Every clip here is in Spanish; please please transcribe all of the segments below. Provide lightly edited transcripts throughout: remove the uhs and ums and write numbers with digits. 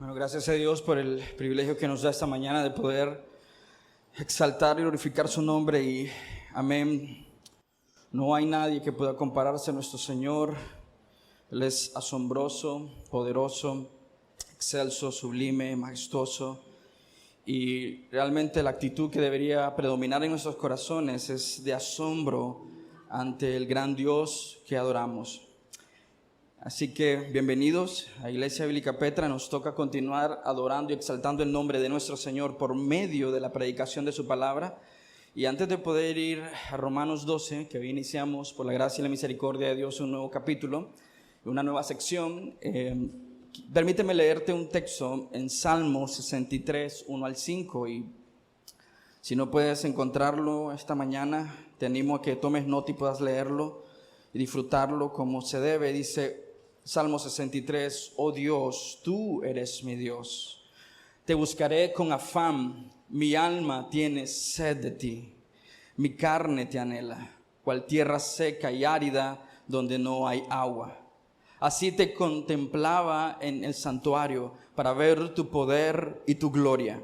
Bueno, gracias a Dios por el privilegio que nos da esta mañana de poder exaltar y glorificar su nombre y amén. No hay nadie que pueda compararse a nuestro Señor. Él es asombroso, poderoso, excelso, sublime, majestuoso. Y realmente la actitud que debería predominar en nuestros corazones es de asombro ante el gran Dios que adoramos. Así que bienvenidos a Iglesia Bíblica Petra. Nos toca continuar adorando y exaltando el nombre de nuestro Señor por medio de la predicación de su palabra. Y antes de poder ir a Romanos 12, que hoy iniciamos por la gracia y la misericordia de Dios un nuevo capítulo, una nueva sección, permíteme leerte un texto en Salmo 63, 1 al 5. Y si no puedes encontrarlo esta mañana, te animo a que tomes nota y puedas leerlo y disfrutarlo como se debe. Dice Salmo 63, oh Dios, tú eres mi Dios. Te buscaré con afán, mi alma tiene sed de ti. Mi carne te anhela, cual tierra seca y árida donde no hay agua. Así te contemplaba en el santuario para ver tu poder y tu gloria.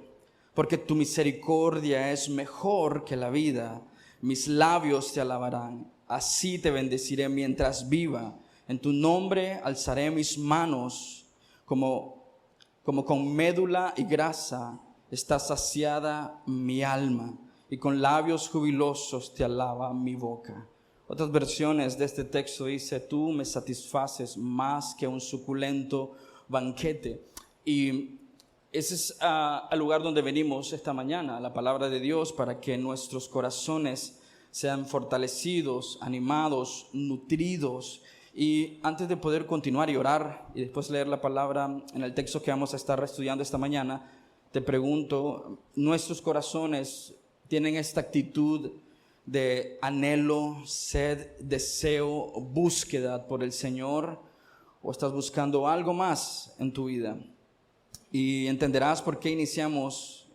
Porque tu misericordia es mejor que la vida, mis labios te alabarán. Así te bendeciré mientras viva. En tu nombre alzaré mis manos como con médula y grasa está saciada mi alma, y con labios jubilosos te alaba mi boca. Otras versiones de este texto dice, tú me satisfaces más que un suculento banquete. Y ese es el lugar donde venimos esta mañana, la palabra de Dios, para que nuestros corazones sean fortalecidos, animados, nutridos. Y antes de poder continuar y orar y después leer la palabra en el texto que vamos a estar estudiando esta mañana, te pregunto, ¿nuestros corazones tienen esta actitud de anhelo, sed, deseo, búsqueda por el Señor? ¿O estás buscando algo más en tu vida? Y entenderás por qué iniciamos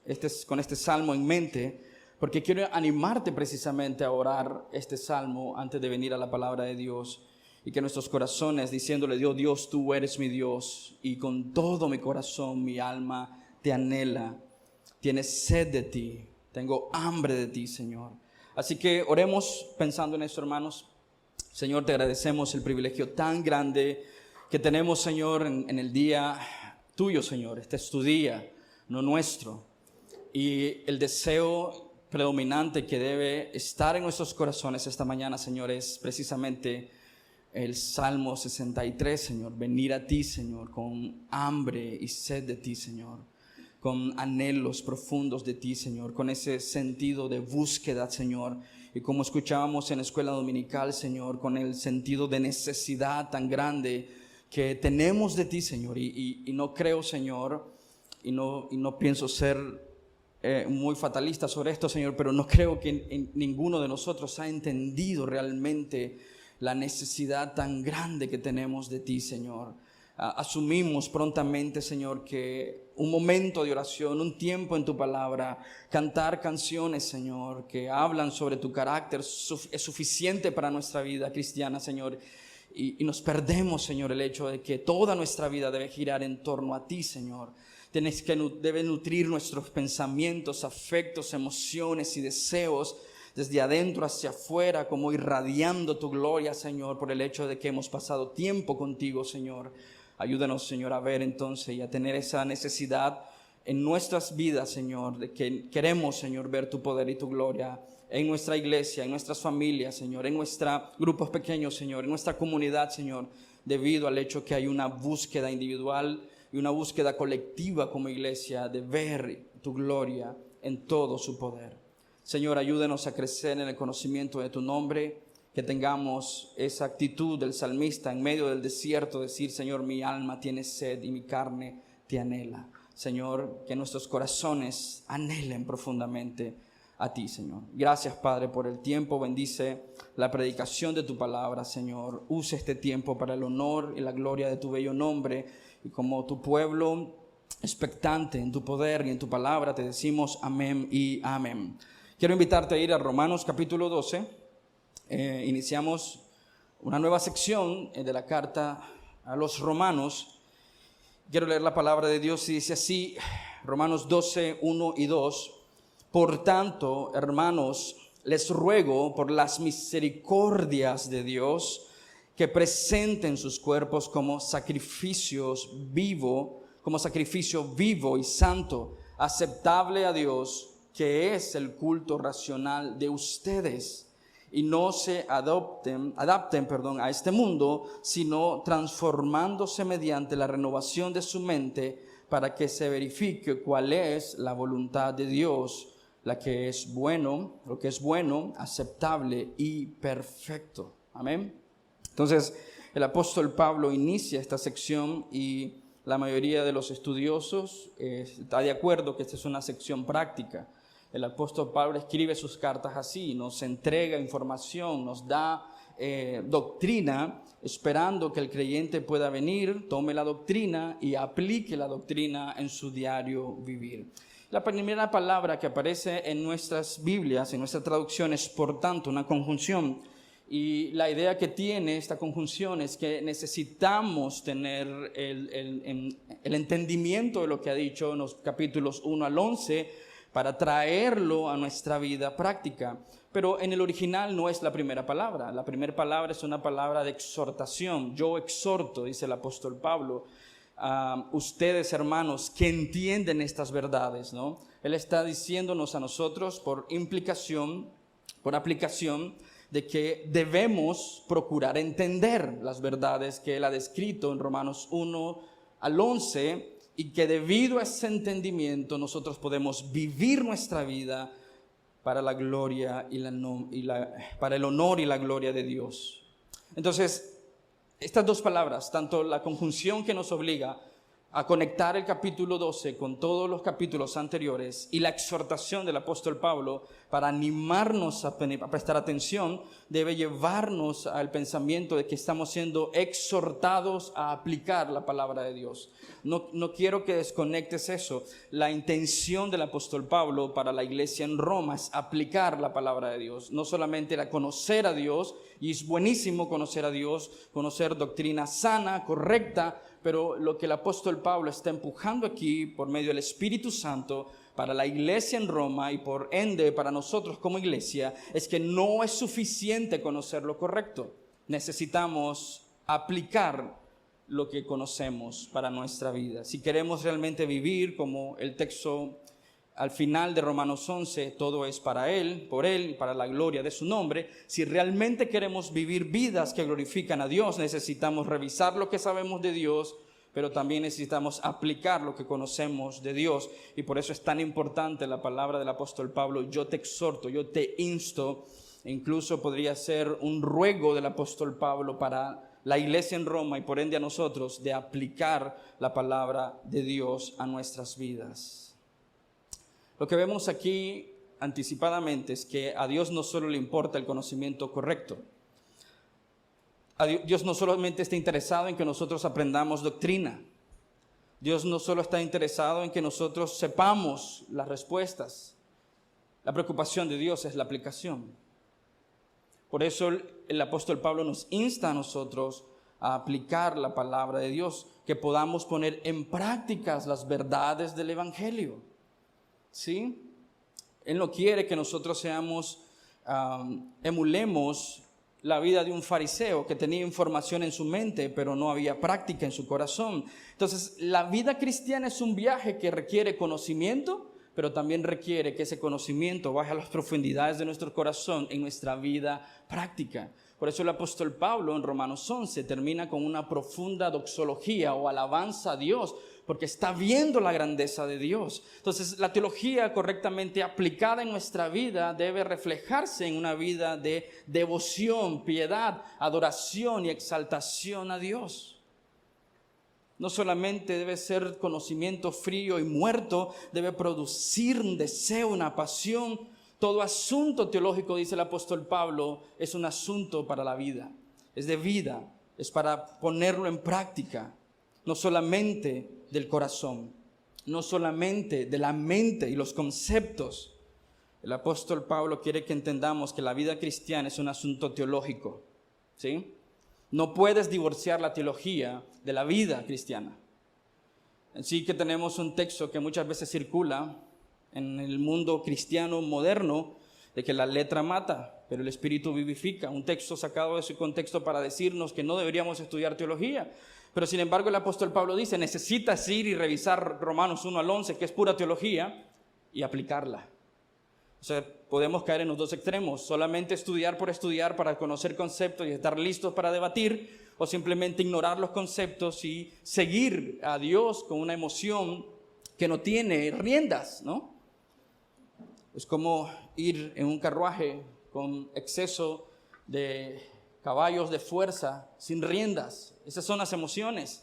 con este salmo en mente, porque quiero animarte precisamente a orar este salmo antes de venir a la palabra de Dios. Y que nuestros corazones, diciéndole, Dios, tú eres mi Dios, y con todo mi corazón, mi alma te anhela, tiene sed de ti, tengo hambre de ti, Señor. Así que oremos pensando en esto, hermanos. Señor, te agradecemos el privilegio tan grande que tenemos, Señor, en el día tuyo, Señor. Este es tu día, no nuestro. Y el deseo predominante que debe estar en nuestros corazones esta mañana, Señor, es precisamente el Salmo 63, Señor, venir a ti, Señor, con hambre y sed de ti, Señor, con anhelos profundos de ti, Señor, con ese sentido de búsqueda, Señor, y como escuchábamos en la escuela dominical, Señor, con el sentido de necesidad tan grande que tenemos de ti, Señor, y no creo, Señor, y no pienso ser muy fatalista sobre esto, Señor, pero no creo que ninguno de nosotros ha entendido realmente la necesidad tan grande que tenemos de ti, Señor. Asumimos prontamente, Señor, que un momento de oración, un tiempo en tu palabra, cantar canciones, Señor, que hablan sobre tu carácter, es suficiente para nuestra vida cristiana, Señor. Y nos perdemos, Señor, el hecho de que toda nuestra vida debe girar en torno a ti, Señor. Debe nutrir nuestros pensamientos, afectos, emociones y deseos desde adentro hacia afuera, como irradiando tu gloria, Señor, por el hecho de que hemos pasado tiempo contigo, Señor. Ayúdanos, Señor, a ver entonces y a tener esa necesidad en nuestras vidas, Señor, de que queremos, Señor, ver tu poder y tu gloria en nuestra iglesia, en nuestras familias, Señor, en nuestros grupos pequeños, Señor, en nuestra comunidad, Señor, debido al hecho que hay una búsqueda individual y una búsqueda colectiva como iglesia de ver tu gloria en todo su poder. Señor, ayúdenos a crecer en el conocimiento de tu nombre, que tengamos esa actitud del salmista en medio del desierto, decir, Señor, mi alma tiene sed y mi carne te anhela. Señor, que nuestros corazones anhelen profundamente a ti, Señor. Gracias, Padre, por el tiempo. Bendice la predicación de tu palabra, Señor. Usa este tiempo para el honor y la gloria de tu bello nombre. Y como tu pueblo expectante en tu poder y en tu palabra, te decimos amén y amén. Quiero invitarte a ir a Romanos capítulo 12. Iniciamos una nueva sección de la carta a los Romanos. Quiero leer la palabra de Dios y dice así, Romanos 12, 1 y 2. Por tanto, hermanos, les ruego por las misericordias de Dios que presenten sus cuerpos como sacrificio vivo y santo, aceptable a Dios, que es el culto racional de ustedes. Y no se adapten a este mundo, sino transformándose mediante la renovación de su mente para que se verifique cuál es la voluntad de Dios, lo que es bueno, aceptable y perfecto. Amén. Entonces, el apóstol Pablo inicia esta sección y la mayoría de los estudiosos está de acuerdo que esta es una sección práctica. El apóstol Pablo escribe sus cartas así, nos entrega información, nos da doctrina, esperando que el creyente pueda venir, tome la doctrina y aplique la doctrina en su diario vivir. La primera palabra que aparece en nuestras Biblias, en nuestra traducción, es por tanto, una conjunción. Y la idea que tiene esta conjunción es que necesitamos tener el entendimiento de lo que ha dicho en los capítulos 1 al 11 para traerlo a nuestra vida práctica. Pero en el original no es la primera palabra. La primera palabra es una palabra de exhortación. Yo exhorto, dice el apóstol Pablo, a ustedes, hermanos, que entienden estas verdades, ¿no? Él está diciéndonos a nosotros por implicación, por aplicación, de que debemos procurar entender las verdades que él ha descrito en Romanos 1 al 11, y que debido a ese entendimiento nosotros podemos vivir nuestra vida para la gloria para el honor y la gloria de Dios. Entonces, estas dos palabras, tanto la conjunción que nos obliga a conectar el capítulo 12 con todos los capítulos anteriores y la exhortación del apóstol Pablo para animarnos a prestar atención, debe llevarnos al pensamiento de que estamos siendo exhortados a aplicar la palabra de Dios. No quiero que desconectes eso. La intención del apóstol Pablo para la iglesia en Roma es aplicar la palabra de Dios. No solamente era conocer a Dios, y es buenísimo conocer a Dios, conocer doctrina sana, correcta, pero lo que el apóstol Pablo está empujando aquí por medio del Espíritu Santo para la iglesia en Roma y por ende para nosotros como iglesia es que no es suficiente conocer lo correcto. Necesitamos aplicar lo que conocemos para nuestra vida. Si queremos realmente vivir como el texto al final de Romanos 11, todo es para Él, por Él y para la gloria de su nombre. Si realmente queremos vivir vidas que glorifican a Dios, necesitamos revisar lo que sabemos de Dios, pero también necesitamos aplicar lo que conocemos de Dios. Y por eso es tan importante la palabra del apóstol Pablo: yo te exhorto, yo te insto. E incluso podría ser un ruego del apóstol Pablo para la iglesia en Roma y por ende a nosotros, de aplicar la palabra de Dios a nuestras vidas. Lo que vemos aquí anticipadamente es que a Dios no solo le importa el conocimiento correcto. Dios no solamente está interesado en que nosotros aprendamos doctrina. Dios no solo está interesado en que nosotros sepamos las respuestas. La preocupación de Dios es la aplicación. Por eso el apóstol Pablo nos insta a nosotros a aplicar la palabra de Dios, que podamos poner en práctica las verdades del Evangelio. ¿Sí? Él no quiere que nosotros emulemos la vida de un fariseo que tenía información en su mente, pero no había práctica en su corazón. Entonces, la vida cristiana es un viaje que requiere conocimiento, pero también requiere que ese conocimiento baje a las profundidades de nuestro corazón en nuestra vida práctica. Por eso el apóstol Pablo en Romanos 11 termina con una profunda doxología o alabanza a Dios, porque está viendo la grandeza de Dios. Entonces, la teología correctamente aplicada en nuestra vida debe reflejarse en una vida de devoción, piedad, adoración y exaltación a Dios. No solamente debe ser conocimiento frío y muerto, debe producir un deseo, una pasión. Todo asunto teológico, dice el apóstol Pablo, es un asunto para la vida. Es de vida, es para ponerlo en práctica. No solamente del corazón, no solamente de la mente y los conceptos. El apóstol Pablo quiere que entendamos que la vida cristiana es un asunto teológico, ¿sí? No puedes divorciar la teología de la vida cristiana. Así que tenemos un texto que muchas veces circula en el mundo cristiano moderno, de que la letra mata, pero el espíritu vivifica. Un texto sacado de su contexto para decirnos que no deberíamos estudiar teología. Pero sin embargo el apóstol Pablo dice, necesitas ir y revisar Romanos 1 al 11, que es pura teología, y aplicarla. O sea, podemos caer en los dos extremos, solamente estudiar por estudiar para conocer conceptos y estar listos para debatir, o simplemente ignorar los conceptos y seguir a Dios con una emoción que no tiene riendas, ¿no? Es como ir en un carruaje con exceso de caballos de fuerza, sin riendas. Esas son las emociones.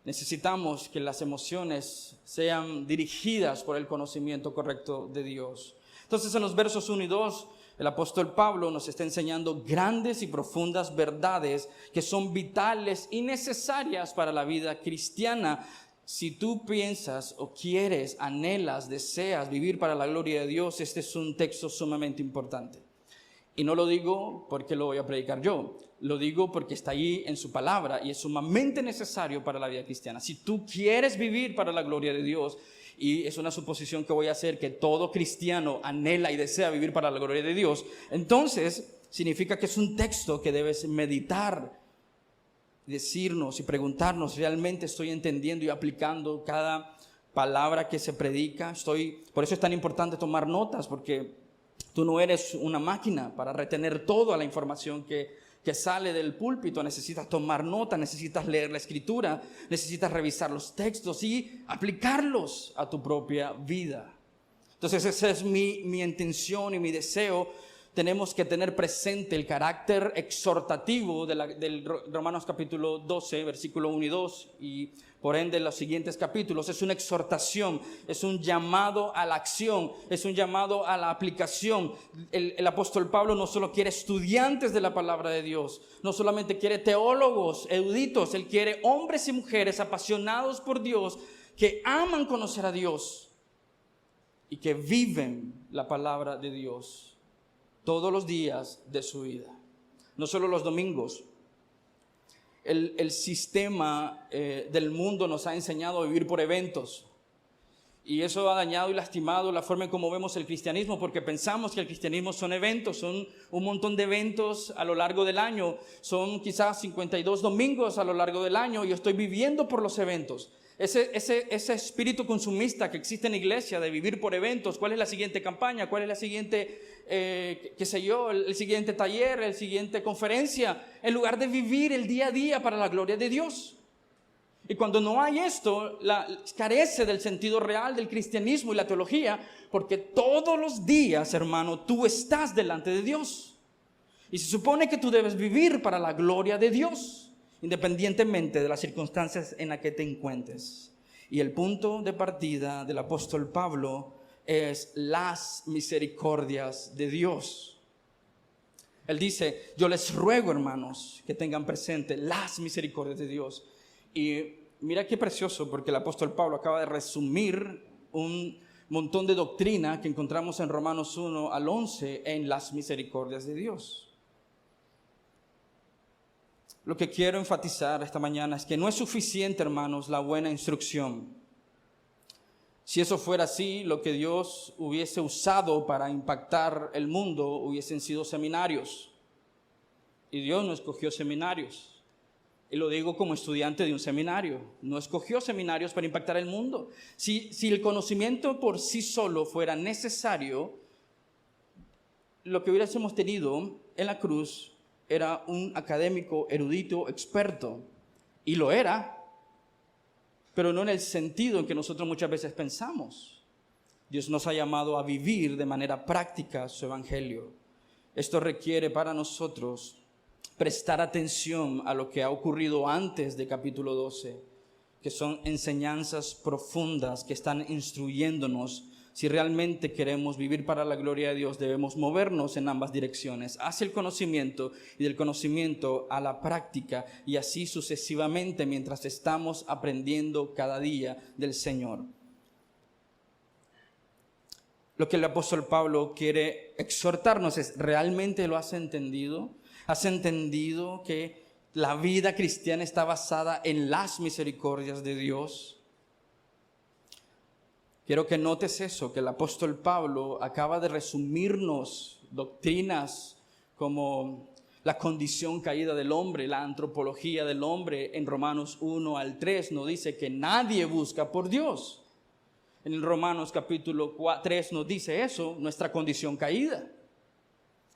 Necesitamos que las emociones sean dirigidas por el conocimiento correcto de Dios. Entonces, en los versos 1 y 2, el apóstol Pablo nos está enseñando grandes y profundas verdades que son vitales y necesarias para la vida cristiana. Si tú piensas o quieres, anhelas, deseas vivir para la gloria de Dios, este es un texto sumamente importante. Y no lo digo porque lo voy a predicar yo, lo digo porque está ahí en su palabra y es sumamente necesario para la vida cristiana. Si tú quieres vivir para la gloria de Dios, y es una suposición que voy a hacer, que todo cristiano anhela y desea vivir para la gloria de Dios, entonces significa que es un texto que debes meditar, decirnos y preguntarnos, ¿realmente estoy entendiendo y aplicando cada palabra que se predica? Por eso es tan importante tomar notas, porque tú no eres una máquina para retener toda la información que sale del púlpito. Necesitas tomar nota, necesitas leer la escritura, necesitas revisar los textos y aplicarlos a tu propia vida. Entonces esa es mi intención y mi deseo. Tenemos que tener presente el carácter exhortativo del Romanos capítulo 12, versículo 1 y 2, y por ende los siguientes capítulos. Es una exhortación, es un llamado a la acción, es un llamado a la aplicación. El apóstol Pablo no solo quiere estudiantes de la palabra de Dios, no solamente quiere teólogos, eruditos, él quiere hombres y mujeres apasionados por Dios, que aman conocer a Dios y que viven la palabra de Dios todos los días de su vida, no solo los domingos. El sistema del mundo nos ha enseñado a vivir por eventos, y eso ha dañado y lastimado la forma en cómo vemos el cristianismo, porque pensamos que el cristianismo son eventos, son un montón de eventos a lo largo del año, son quizás 52 domingos a lo largo del año, y yo estoy viviendo por los eventos. Ese espíritu consumista que existe en la iglesia de vivir por eventos. ¿Cuál es la siguiente campaña? ¿Cuál es la siguiente, el siguiente taller, el siguiente conferencia? En lugar de vivir el día a día para la gloria de Dios. Y cuando no hay esto, carece del sentido real del cristianismo y la teología, porque todos los días, hermano, tú estás delante de Dios. Y se supone que tú debes vivir para la gloria de Dios, independientemente de las circunstancias en las que te encuentres. Y el punto de partida del apóstol Pablo es las misericordias de Dios. Él dice, yo les ruego, hermanos, que tengan presente las misericordias de Dios. Y mira qué precioso, porque el apóstol Pablo acaba de resumir un montón de doctrina que encontramos en Romanos 1 al 11 en las misericordias de Dios. Lo que quiero enfatizar esta mañana es que no es suficiente, hermanos, la buena instrucción. Si eso fuera así, lo que Dios hubiese usado para impactar el mundo hubiesen sido seminarios. Y Dios no escogió seminarios. Y lo digo como estudiante de un seminario. No escogió seminarios para impactar el mundo. Si el conocimiento por sí solo fuera necesario, lo que hubiésemos tenido en la cruz era un académico, erudito, experto. Y lo era, pero no en el sentido en que nosotros muchas veces pensamos. Dios nos ha llamado a vivir de manera práctica su evangelio. Esto requiere para nosotros prestar atención a lo que ha ocurrido antes de capítulo 12, que son enseñanzas profundas que están instruyéndonos. Si realmente queremos vivir para la gloria de Dios, debemos movernos en ambas direcciones, hacia el conocimiento y del conocimiento a la práctica, y así sucesivamente mientras estamos aprendiendo cada día del Señor. Lo que el apóstol Pablo quiere exhortarnos es, ¿realmente lo has entendido? ¿Has entendido que la vida cristiana está basada en las misericordias de Dios? Quiero que notes eso, que el apóstol Pablo acaba de resumirnos doctrinas como la condición caída del hombre, la antropología del hombre. En Romanos 1 al 3 nos dice que nadie busca por Dios. En Romanos capítulo 3 nos dice eso, nuestra condición caída.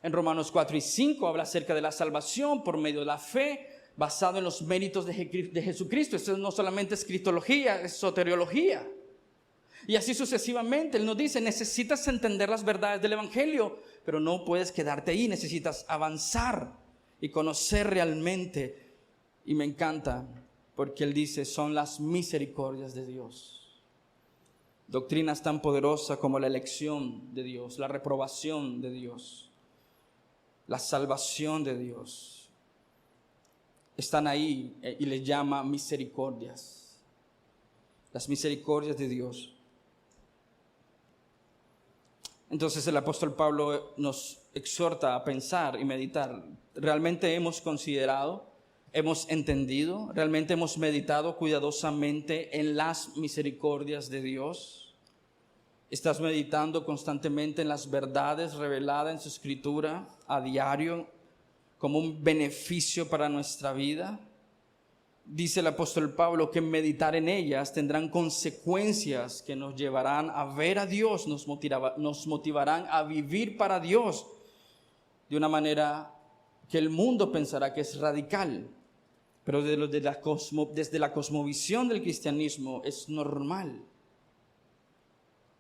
En Romanos 4 y 5 habla acerca de la salvación por medio de la fe, basado en los méritos de Jesucristo. Esto no solamente es cristología, es soteriología. Y así sucesivamente. Él nos dice, necesitas entender las verdades del evangelio, pero no puedes quedarte ahí, necesitas avanzar y conocer realmente. Y me encanta porque él dice, son las misericordias de Dios. Doctrinas tan poderosas como la elección de Dios, la reprobación de Dios, la salvación de Dios, están ahí y les llama misericordias. Las misericordias de Dios. Entonces el apóstol Pablo nos exhorta a pensar y meditar. ¿Realmente hemos considerado, hemos entendido, realmente hemos meditado cuidadosamente en las misericordias de Dios? ¿Estás meditando constantemente en las verdades reveladas en su escritura a diario como un beneficio para nuestra vida? Dice el apóstol Pablo que meditar en ellas tendrán consecuencias que nos llevarán a ver a Dios, nos motivarán a vivir para Dios de una manera que el mundo pensará que es radical, pero desde la cosmovisión del cristianismo es normal.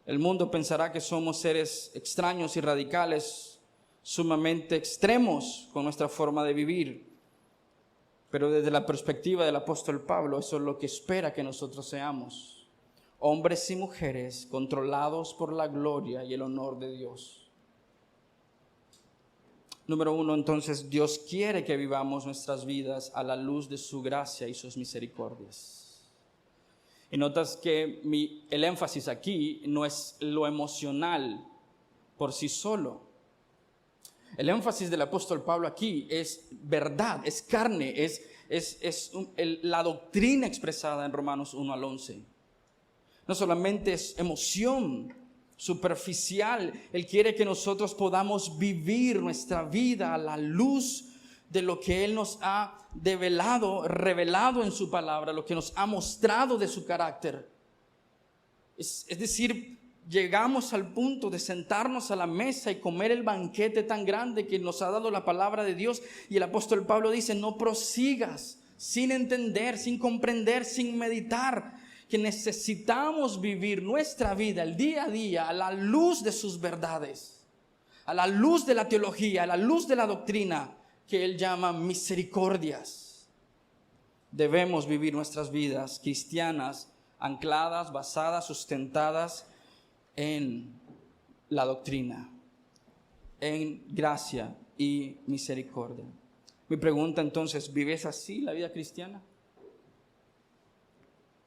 El mundo pensará que somos seres extraños y radicales, sumamente extremos con nuestra forma de vivir. Pero desde la perspectiva del apóstol Pablo, eso es lo que espera que nosotros seamos. Hombres y mujeres controlados por la gloria y el honor de Dios. Número 1, entonces, Dios quiere que vivamos nuestras vidas a la luz de su gracia y sus misericordias. Y notas que el énfasis aquí no es lo emocional por sí solo. El énfasis del apóstol Pablo aquí es verdad, es carne, es la doctrina expresada en Romanos 1 al 11. No solamente es emoción superficial, Él quiere que nosotros podamos vivir nuestra vida a la luz de lo que Él nos ha revelado en su palabra, lo que nos ha mostrado de su carácter. Es decir, llegamos al punto de sentarnos a la mesa y comer el banquete tan grande que nos ha dado la palabra de Dios. Y el apóstol Pablo dice, no prosigas sin entender, sin comprender, sin meditar, que necesitamos vivir nuestra vida el día a día a la luz de sus verdades, a la luz de la teología, a la luz de la doctrina que él llama misericordias. Debemos vivir nuestras vidas cristianas ancladas, basadas, sustentadas en la doctrina, en gracia y misericordia. Mi pregunta entonces, ¿vives así la vida cristiana?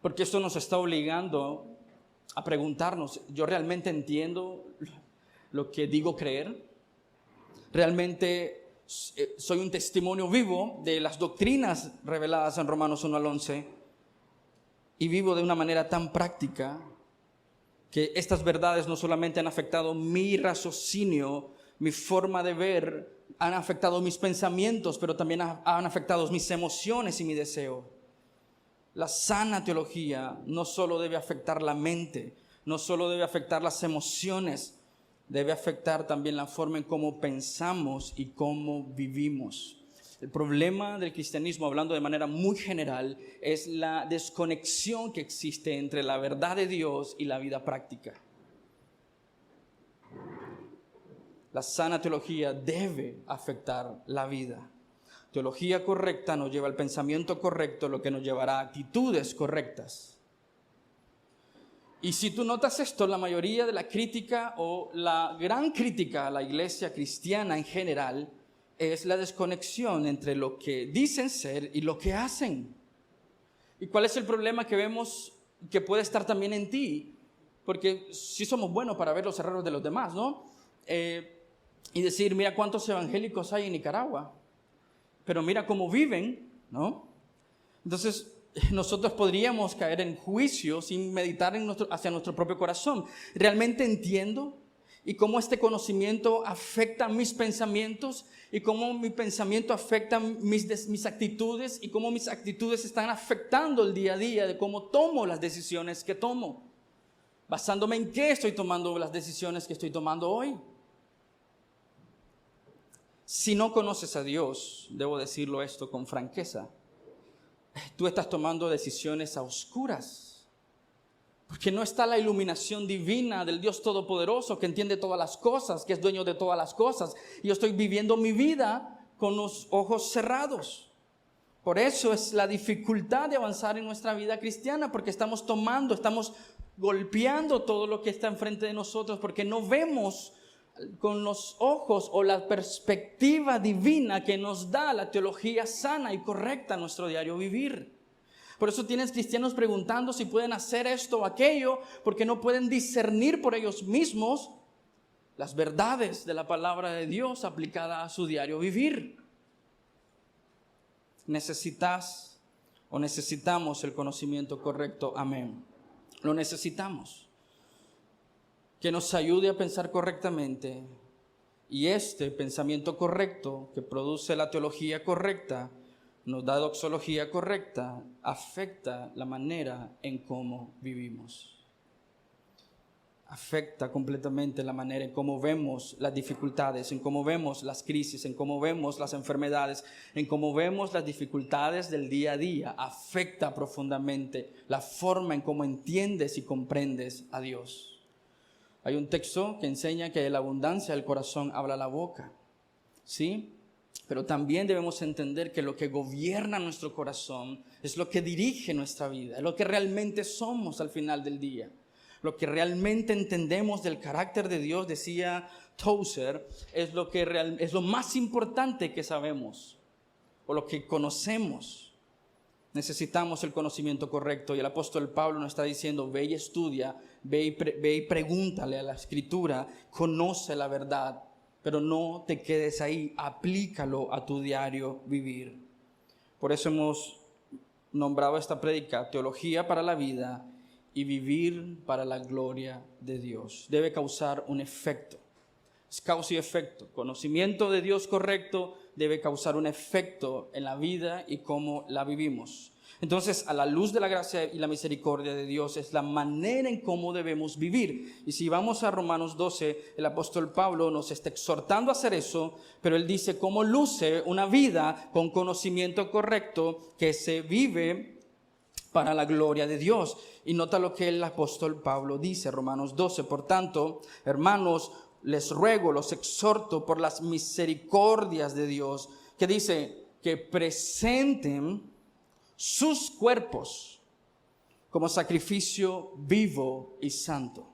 Porque esto nos está obligando a preguntarnos, ¿yo realmente entiendo lo que digo creer? ¿Realmente soy un testimonio vivo de las doctrinas reveladas en Romanos 1 al 11? Y vivo de una manera tan práctica que estas verdades no solamente han afectado mi raciocinio, mi forma de ver, han afectado mis pensamientos, pero también han afectado mis emociones y mi deseo. La sana teología no solo debe afectar la mente, no solo debe afectar las emociones, debe afectar también la forma en cómo pensamos y cómo vivimos. El problema del cristianismo, hablando de manera muy general, es la desconexión que existe entre la verdad de Dios y la vida práctica. La sana teología debe afectar la vida. Teología correcta nos lleva al pensamiento correcto, lo que nos llevará a actitudes correctas. Y si tú notas esto, la mayoría de la crítica o la gran crítica a la iglesia cristiana en general es la desconexión entre lo que dicen ser y lo que hacen. ¿Y cuál es el problema que vemos que puede estar también en ti? Porque sí somos buenos para ver los errores de los demás, ¿no? Y decir, mira cuántos evangélicos hay en Nicaragua, pero mira cómo viven, ¿no? Entonces, nosotros podríamos caer en juicio sin meditar hacia nuestro propio corazón. ¿Realmente entiendo? Y cómo este conocimiento afecta mis pensamientos, y cómo mi pensamiento afecta mis actitudes, y cómo mis actitudes están afectando el día a día de cómo tomo las decisiones que tomo. Basándome en qué estoy tomando las decisiones que estoy tomando hoy. Si no conoces a Dios, debo decirlo esto con franqueza, tú estás tomando decisiones a oscuras. Porque no está la iluminación divina del Dios Todopoderoso que entiende todas las cosas, que es dueño de todas las cosas. Y yo estoy viviendo mi vida con los ojos cerrados. Por eso es la dificultad de avanzar en nuestra vida cristiana, porque estamos golpeando todo lo que está enfrente de nosotros, porque no vemos con los ojos o la perspectiva divina que nos da la teología sana y correcta a nuestro diario vivir. Por eso tienes cristianos preguntando si pueden hacer esto o aquello, porque no pueden discernir por ellos mismos las verdades de la palabra de Dios aplicada a su diario vivir. Necesitamos el conocimiento correcto. Amén. Lo necesitamos. Que nos ayude a pensar correctamente. Y este pensamiento correcto que produce la teología correcta, nos da doxología correcta, afecta la manera en cómo vivimos. Afecta completamente la manera en cómo vemos las dificultades, en cómo vemos las crisis, en cómo vemos las enfermedades, en cómo vemos las dificultades del día a día. Afecta profundamente la forma en cómo entiendes y comprendes a Dios. Hay un texto que enseña que de la abundancia del corazón habla la boca, ¿sí? Pero también debemos entender que lo que gobierna nuestro corazón es lo que dirige nuestra vida, es lo que realmente somos al final del día. Lo que realmente entendemos del carácter de Dios, decía Tozer, es lo más importante que sabemos o lo que conocemos. Necesitamos el conocimiento correcto, y el apóstol Pablo nos está diciendo: ve y estudia, ve y pregúntale a la Escritura, conoce la verdad. Pero no te quedes ahí, aplícalo a tu diario vivir. Por eso hemos nombrado esta prédica Teología para la Vida y Vivir para la Gloria de Dios. Debe causar un efecto. Es causa y efecto. Conocimiento de Dios correcto debe causar un efecto en la vida y cómo la vivimos. Entonces, a la luz de la gracia y la misericordia de Dios, es la manera en cómo debemos vivir. Y si vamos a Romanos 12, el apóstol Pablo nos está exhortando a hacer eso, pero él dice cómo luce una vida con conocimiento correcto que se vive para la gloria de Dios. Y nota lo que el apóstol Pablo dice, Romanos 12: por tanto, hermanos, les ruego, los exhorto por las misericordias de Dios, que dice que presenten sus cuerpos como sacrificio vivo y santo.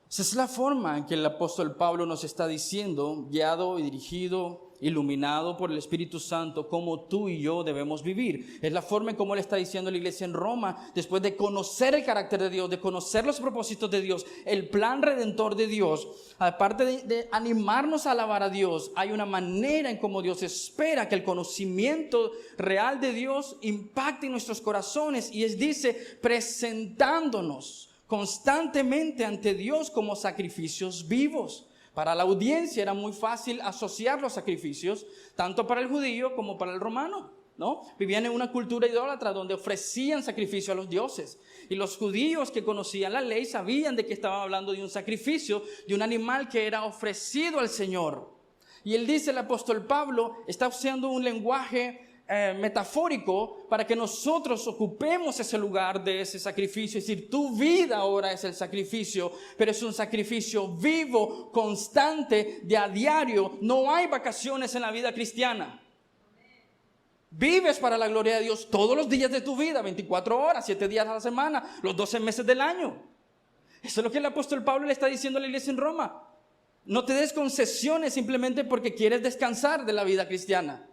Esa es la forma en que el apóstol Pablo nos está diciendo, guiado y dirigido, iluminado por el Espíritu Santo, cómo tú y yo debemos vivir. Es la forma en cómo le está diciendo a la iglesia en Roma, después de conocer el carácter de Dios, de conocer los propósitos de Dios, el plan redentor de Dios. Aparte de animarnos a alabar a Dios, hay una manera en cómo Dios espera que el conocimiento real de Dios impacte en nuestros corazones, y dice, presentándonos constantemente ante Dios como sacrificios vivos. Para la audiencia era muy fácil asociar los sacrificios, tanto para el judío como para el romano, ¿no? Vivían en una cultura idólatra donde ofrecían sacrificio a los dioses. Y los judíos que conocían la ley sabían de que estaban hablando de un sacrificio, de un animal que era ofrecido al Señor. Y él dice, el apóstol Pablo está usando un lenguaje metafórico para que nosotros ocupemos ese lugar de ese sacrificio. Es decir, tu vida ahora es el sacrificio, pero es un sacrificio vivo, constante, de a diario. No hay vacaciones en la vida cristiana. Vives para la gloria de Dios todos los días de tu vida, 24 horas, 7 días a la semana, los 12 meses del año. Eso es lo que el apóstol Pablo le está diciendo a la iglesia en Roma. No te des concesiones simplemente porque quieres descansar de la vida cristiana.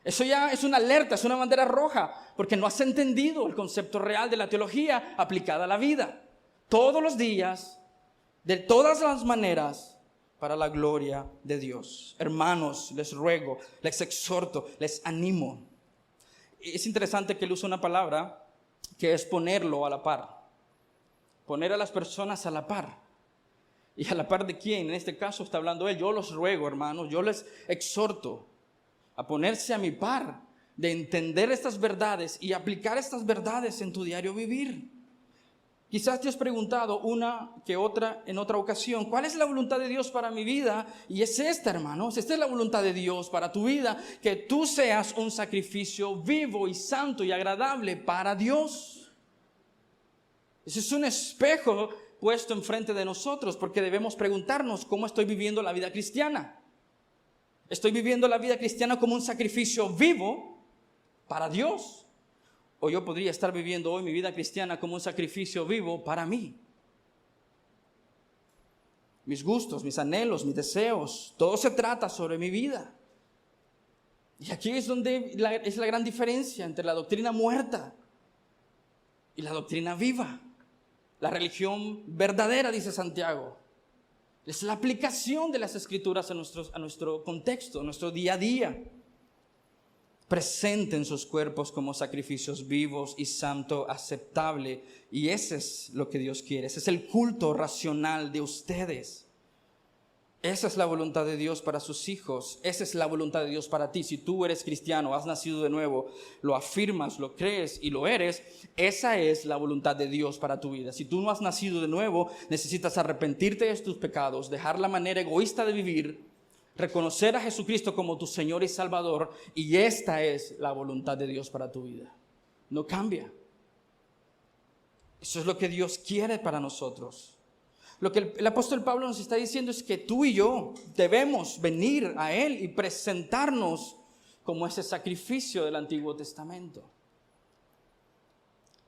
Eso ya es una alerta, es una bandera roja, porque no has entendido el concepto real de la teología aplicada a la vida. Todos los días, de todas las maneras, para la gloria de Dios. Hermanos, les ruego, les exhorto, les animo. es interesante que él usa una palabra que es ponerlo a la par. Poner a las personas a la par. ¿Y a la par de quién? En este caso está hablando él. Yo los ruego, hermanos, yo les exhorto a ponerse a mi par, de entender estas verdades y aplicar estas verdades en tu diario vivir. Quizás te has preguntado una que otra en otra ocasión, ¿cuál es la voluntad de Dios para mi vida? Y es esta, hermanos, esta es la voluntad de Dios para tu vida, que tú seas un sacrificio vivo y santo y agradable para Dios. Ese es un espejo puesto enfrente de nosotros, porque debemos preguntarnos, ¿cómo estoy viviendo la vida cristiana? ¿Estoy viviendo la vida cristiana como un sacrificio vivo para Dios? O yo podría estar viviendo hoy mi vida cristiana como un sacrificio vivo para mí. Mis gustos, mis anhelos, mis deseos, todo se trata sobre mi vida. Y aquí es donde es la gran diferencia entre la doctrina muerta y la doctrina viva. La religión verdadera, dice Santiago, es la aplicación de las Escrituras a nuestro contexto, a nuestro día a día. Presenten sus cuerpos como sacrificios vivos y santo, aceptable. Y ese es lo que Dios quiere. Ese es el culto racional de ustedes. Esa es la voluntad de Dios para sus hijos. Esa es la voluntad de Dios para ti. Si tú eres cristiano, has nacido de nuevo, lo afirmas, lo crees y lo eres, esa es la voluntad de Dios para tu vida. Si tú no has nacido de nuevo, necesitas arrepentirte de tus pecados, dejar la manera egoísta de vivir, reconocer a Jesucristo como tu Señor y Salvador, y esta es la voluntad de Dios para tu vida. No cambia. Eso es lo que Dios quiere para nosotros. Lo que el apóstol Pablo nos está diciendo es que tú y yo debemos venir a Él y presentarnos como ese sacrificio del Antiguo Testamento.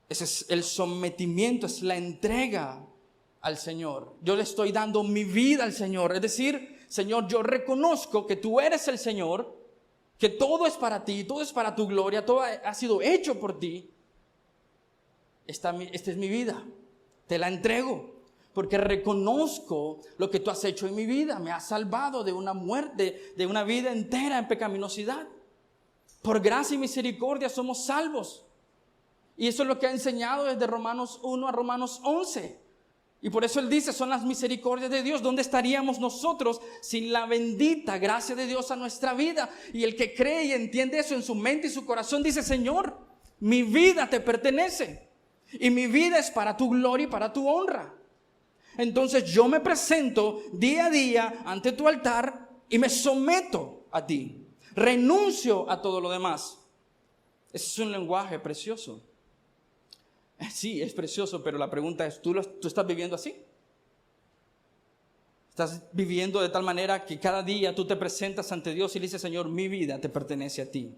Ese es el sometimiento, es la entrega al Señor. Yo le estoy dando mi vida al Señor. Es decir, Señor, yo reconozco que tú eres el Señor, que todo es para ti, todo es para tu gloria, todo ha sido hecho por ti. Esta es mi vida, te la entrego. Porque reconozco lo que tú has hecho en mi vida. Me has salvado de una muerte, de una vida entera en pecaminosidad. Por gracia y misericordia somos salvos. Y eso es lo que ha enseñado desde Romanos 1 a Romanos 11. Y por eso él dice, son las misericordias de Dios. ¿Dónde estaríamos nosotros sin la bendita gracia de Dios a nuestra vida? Y el que cree y entiende eso en su mente y su corazón dice, Señor, mi vida te pertenece. Y mi vida es para tu gloria y para tu honra. Entonces yo me presento día a día ante tu altar y me someto a ti. Renuncio a todo lo demás. Ese es un lenguaje precioso. Sí, es precioso, pero la pregunta es, ¿tú estás viviendo así? ¿Estás viviendo de tal manera que cada día tú te presentas ante Dios y le dices, Señor, mi vida te pertenece a ti?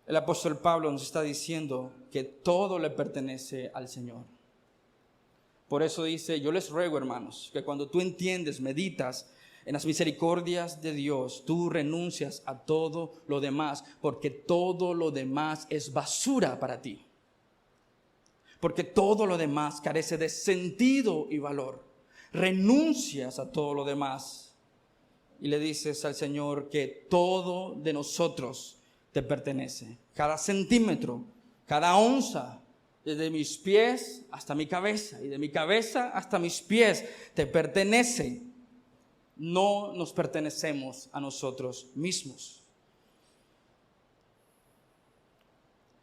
El apóstol Pablo nos está diciendo que todo le pertenece al Señor. Por eso dice, yo les ruego, hermanos, que cuando tú entiendes, meditas en las misericordias de Dios, tú renuncias a todo lo demás, porque todo lo demás es basura para ti. Porque todo lo demás carece de sentido y valor. Renuncias a todo lo demás y le dices al Señor que todo de nosotros te pertenece. Cada centímetro, cada onza, desde mis pies hasta mi cabeza y de mi cabeza hasta mis pies, te pertenece. No nos pertenecemos a nosotros mismos.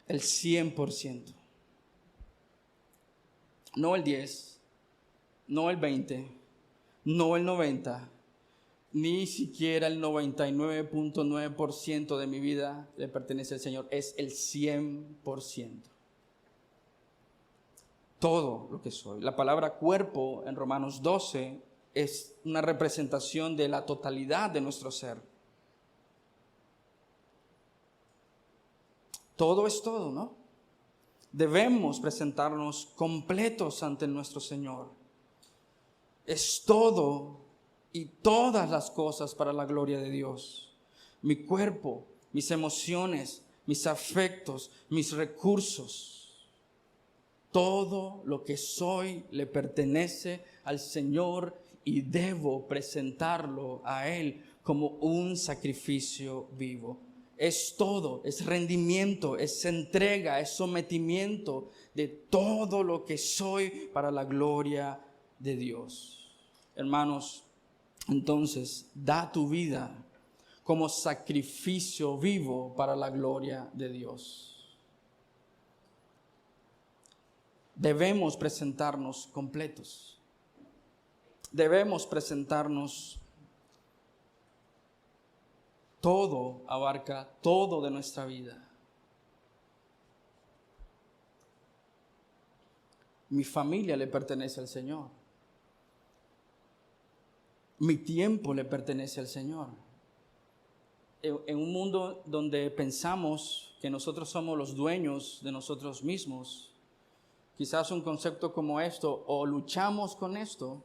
El 100%. No el 10, no el 20, no el 90, ni siquiera el 99.9% de mi vida le pertenece al Señor. Es el 100%. Todo lo que soy. La palabra cuerpo en Romanos 12 es una representación de la totalidad de nuestro ser. Todo es todo, ¿no? Debemos presentarnos completos ante nuestro Señor. Es todo y todas las cosas para la gloria de Dios. Mi cuerpo, mis emociones, mis afectos, mis recursos. Todo lo que soy le pertenece al Señor y debo presentarlo a Él como un sacrificio vivo. es todo, es rendimiento, es entrega, es sometimiento de todo lo que soy para la gloria de Dios. Hermanos, entonces, da tu vida como sacrificio vivo para la gloria de Dios. Debemos presentarnos completos. Debemos presentarnos. Todo abarca todo de nuestra vida. Mi familia le pertenece al Señor. Mi tiempo le pertenece al Señor. En un mundo donde pensamos que nosotros somos los dueños de nosotros mismos, quizás un concepto como esto, o luchamos con esto,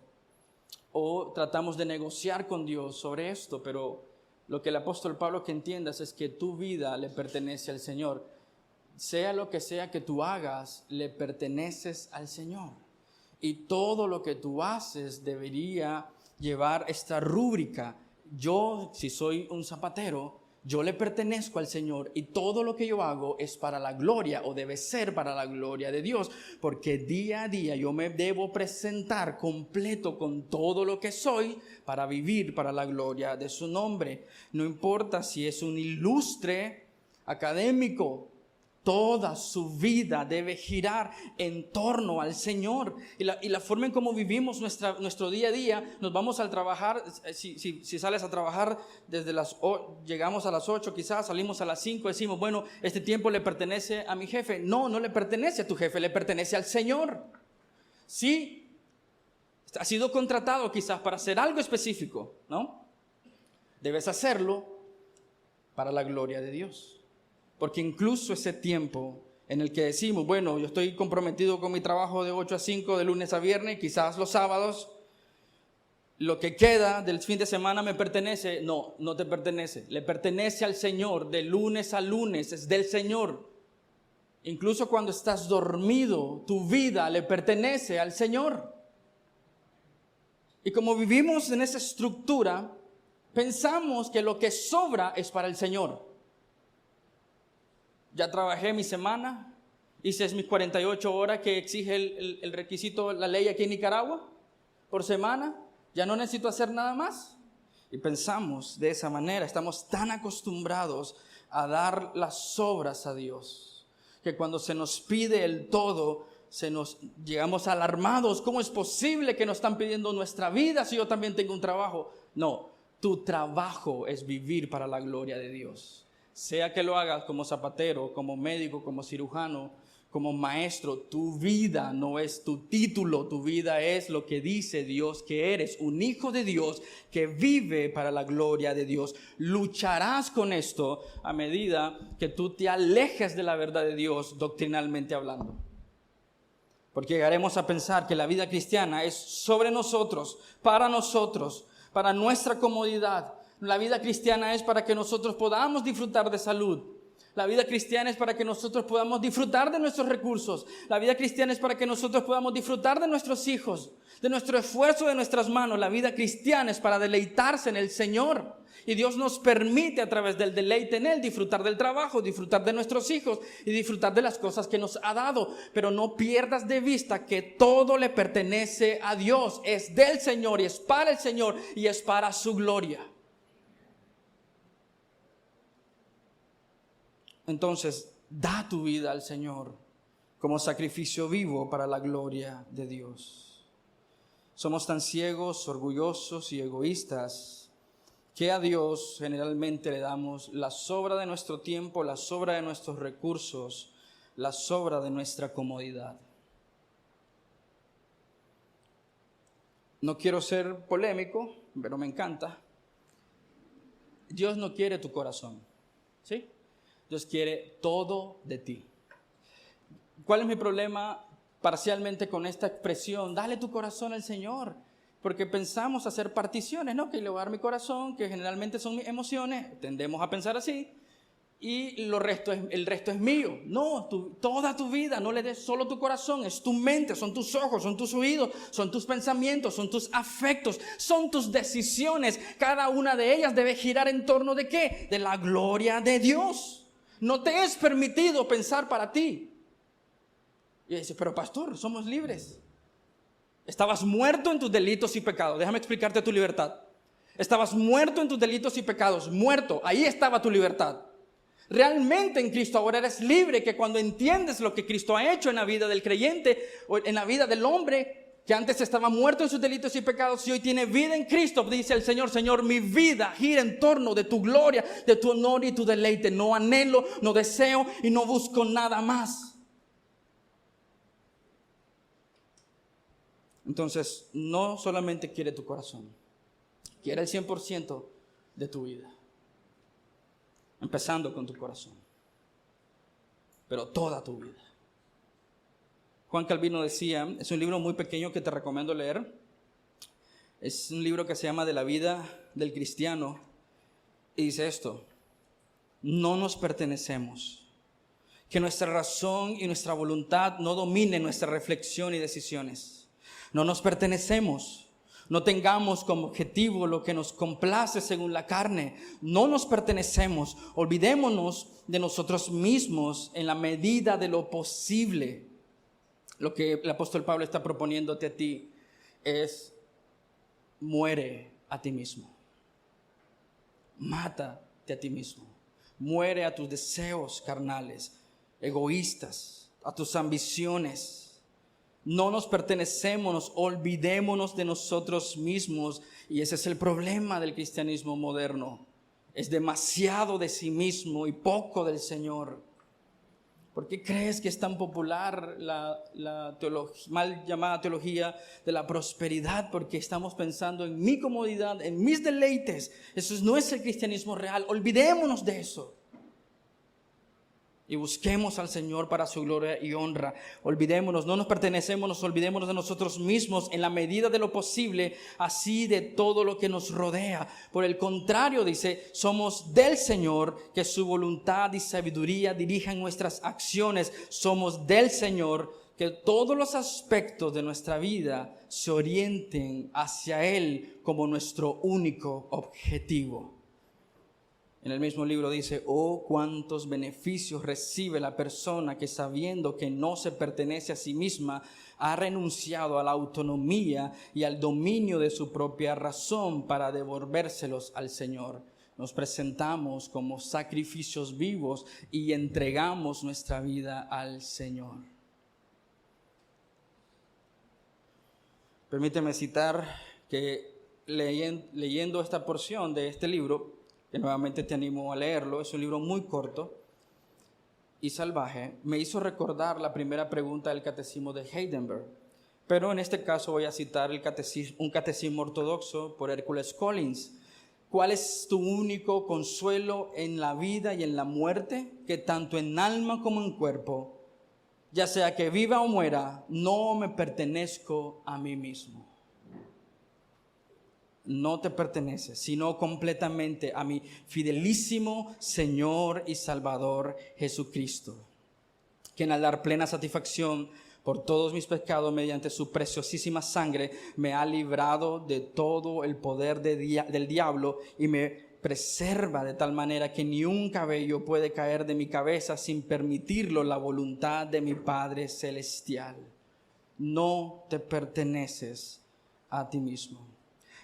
o tratamos de negociar con Dios sobre esto, pero lo que el apóstol Pablo que entiendas es que tu vida le pertenece al Señor. Sea lo que sea que tú hagas, le perteneces al Señor. Y todo lo que tú haces debería llevar esta rúbrica. Yo, si soy un zapatero, yo le pertenezco al Señor y todo lo que yo hago es para la gloria o debe ser para la gloria de Dios, porque día a día yo me debo presentar completo con todo lo que soy para vivir para la gloria de su nombre. No importa si es un ilustre académico, toda su vida debe girar en torno al Señor. Y la forma en cómo vivimos nuestro día a día, nos vamos al trabajar, si sales a trabajar llegamos a las 8 quizás, salimos a las 5, decimos, bueno, este tiempo le pertenece a mi jefe. No, no le pertenece a tu jefe, le pertenece al Señor. Sí, has sido contratado quizás para hacer algo específico, ¿no? Debes hacerlo para la gloria de Dios. Porque incluso ese tiempo en el que decimos, bueno, yo estoy comprometido con mi trabajo de 8 a 5, de lunes a viernes, quizás los sábados, lo que queda del fin de semana me pertenece. No, no te pertenece. Le pertenece al Señor, de lunes a lunes, es del Señor. Incluso cuando estás dormido, tu vida le pertenece al Señor. Y como vivimos en esa estructura, pensamos que lo que sobra es para el Señor. Ya trabajé mi semana, hice mis 48 horas que exige el requisito, la ley aquí en Nicaragua, por semana, ya no necesito hacer nada más. Y pensamos de esa manera, estamos tan acostumbrados a dar las obras a Dios, que cuando se nos pide el todo, llegamos alarmados. ¿Cómo es posible que nos están pidiendo nuestra vida si yo también tengo un trabajo? No, tu trabajo es vivir para la gloria de Dios. Sea que lo hagas como zapatero, como médico, como cirujano, como maestro, tu vida no es tu título, tu vida es lo que dice Dios que eres, un hijo de Dios que vive para la gloria de Dios. Lucharás con esto a medida que tú te alejes de la verdad de Dios doctrinalmente hablando. Porque llegaremos a pensar que la vida cristiana es sobre nosotros, para nuestra comodidad. La vida cristiana es para que nosotros podamos disfrutar de salud. La vida cristiana es para que nosotros podamos disfrutar de nuestros recursos. La vida cristiana es para que nosotros podamos disfrutar de nuestros hijos, de nuestro esfuerzo, de nuestras manos. La vida cristiana es para deleitarse en el Señor. Y Dios nos permite a través del deleite en Él disfrutar del trabajo, disfrutar de nuestros hijos y disfrutar de las cosas que nos ha dado. Pero no pierdas de vista que todo le pertenece a Dios. Es del Señor y es para el Señor y es para su gloria. Entonces, da tu vida al Señor como sacrificio vivo para la gloria de Dios. Somos tan ciegos, orgullosos y egoístas que a Dios generalmente le damos la sobra de nuestro tiempo, la sobra de nuestros recursos, la sobra de nuestra comodidad. No quiero ser polémico, pero me encanta. Dios no quiere tu corazón, ¿sí? Dios quiere todo de ti. ¿Cuál es mi problema parcialmente con esta expresión? Dale tu corazón al Señor. Porque pensamos hacer particiones, ¿no? Que le voy a dar mi corazón, que generalmente son mis emociones. Tendemos a pensar así. y el resto es mío. No, toda tu vida, no le des solo tu corazón, es tu mente, son tus ojos, son tus oídos, son tus pensamientos, son tus afectos, son tus decisiones. Cada una de ellas debe girar en torno ¿de qué? De la gloria de Dios. No te es permitido pensar para ti. Y dice, pero pastor, somos libres. Estabas muerto en tus delitos y pecados. Déjame explicarte tu libertad. Estabas muerto en tus delitos y pecados, muerto. Ahí estaba tu libertad. Realmente en Cristo ahora eres libre, que cuando entiendes lo que Cristo ha hecho en la vida del creyente, o en la vida del hombre, que antes estaba muerto en sus delitos y pecados y hoy tiene vida en Cristo, dice el Señor, Señor, mi vida gira en torno de tu gloria, de tu honor y tu deleite. No anhelo, no deseo y no busco nada más. Entonces, no solamente quiere tu corazón, quiere el 100% de tu vida. Empezando con tu corazón, pero toda tu vida. Juan Calvino decía, es un libro muy pequeño que te recomiendo leer. Es un libro que se llama De la vida del cristiano. Y dice esto: no nos pertenecemos. Que nuestra razón y nuestra voluntad no dominen nuestra reflexión y decisiones. No nos pertenecemos. No tengamos como objetivo lo que nos complace según la carne. No nos pertenecemos. Olvidémonos de nosotros mismos en la medida de lo posible. Lo que el apóstol Pablo está proponiéndote a ti es: muere a ti mismo. Mátate a ti mismo. Muere a tus deseos carnales, egoístas, a tus ambiciones. No nos pertenecemos, olvidémonos de nosotros mismos. Y ese es el problema del cristianismo moderno. Es demasiado de sí mismo y poco del Señor. ¿Por qué crees que es tan popular la mal llamada teología de la prosperidad? Porque estamos pensando en mi comodidad, en mis deleites. Eso no es el cristianismo real. Olvidémonos de eso. Y busquemos al Señor para su gloria y honra. Olvidémonos, no nos pertenecemos, olvidémonos de nosotros mismos en la medida de lo posible, así de todo lo que nos rodea. Por el contrario, dice, somos del Señor, que su voluntad y sabiduría dirijan nuestras acciones. Somos del Señor, que todos los aspectos de nuestra vida se orienten hacia Él como nuestro único objetivo. En el mismo libro dice, oh, cuántos beneficios recibe la persona que, sabiendo que no se pertenece a sí misma, ha renunciado a la autonomía y al dominio de su propia razón para devolvérselos al Señor. Nos presentamos como sacrificios vivos y entregamos nuestra vida al Señor. Permíteme citar que leyendo esta porción de este libro, que nuevamente te animo a leerlo, es un libro muy corto y salvaje, me hizo recordar la primera pregunta del catecismo de Heidelberg. Pero en este caso voy a citar un catecismo ortodoxo por Hércules Collins. ¿Cuál es tu único consuelo en la vida y en la muerte? Que tanto en alma como en cuerpo, ya sea que viva o muera, no me pertenezco a mí mismo. No te pertenece, sino completamente a mi fidelísimo Señor y Salvador Jesucristo, quien al dar plena satisfacción por todos mis pecados mediante su preciosísima sangre me ha librado de todo el poder del diablo y me preserva de tal manera que ni un cabello puede caer de mi cabeza sin permitirlo la voluntad de mi Padre Celestial. No te perteneces a ti mismo.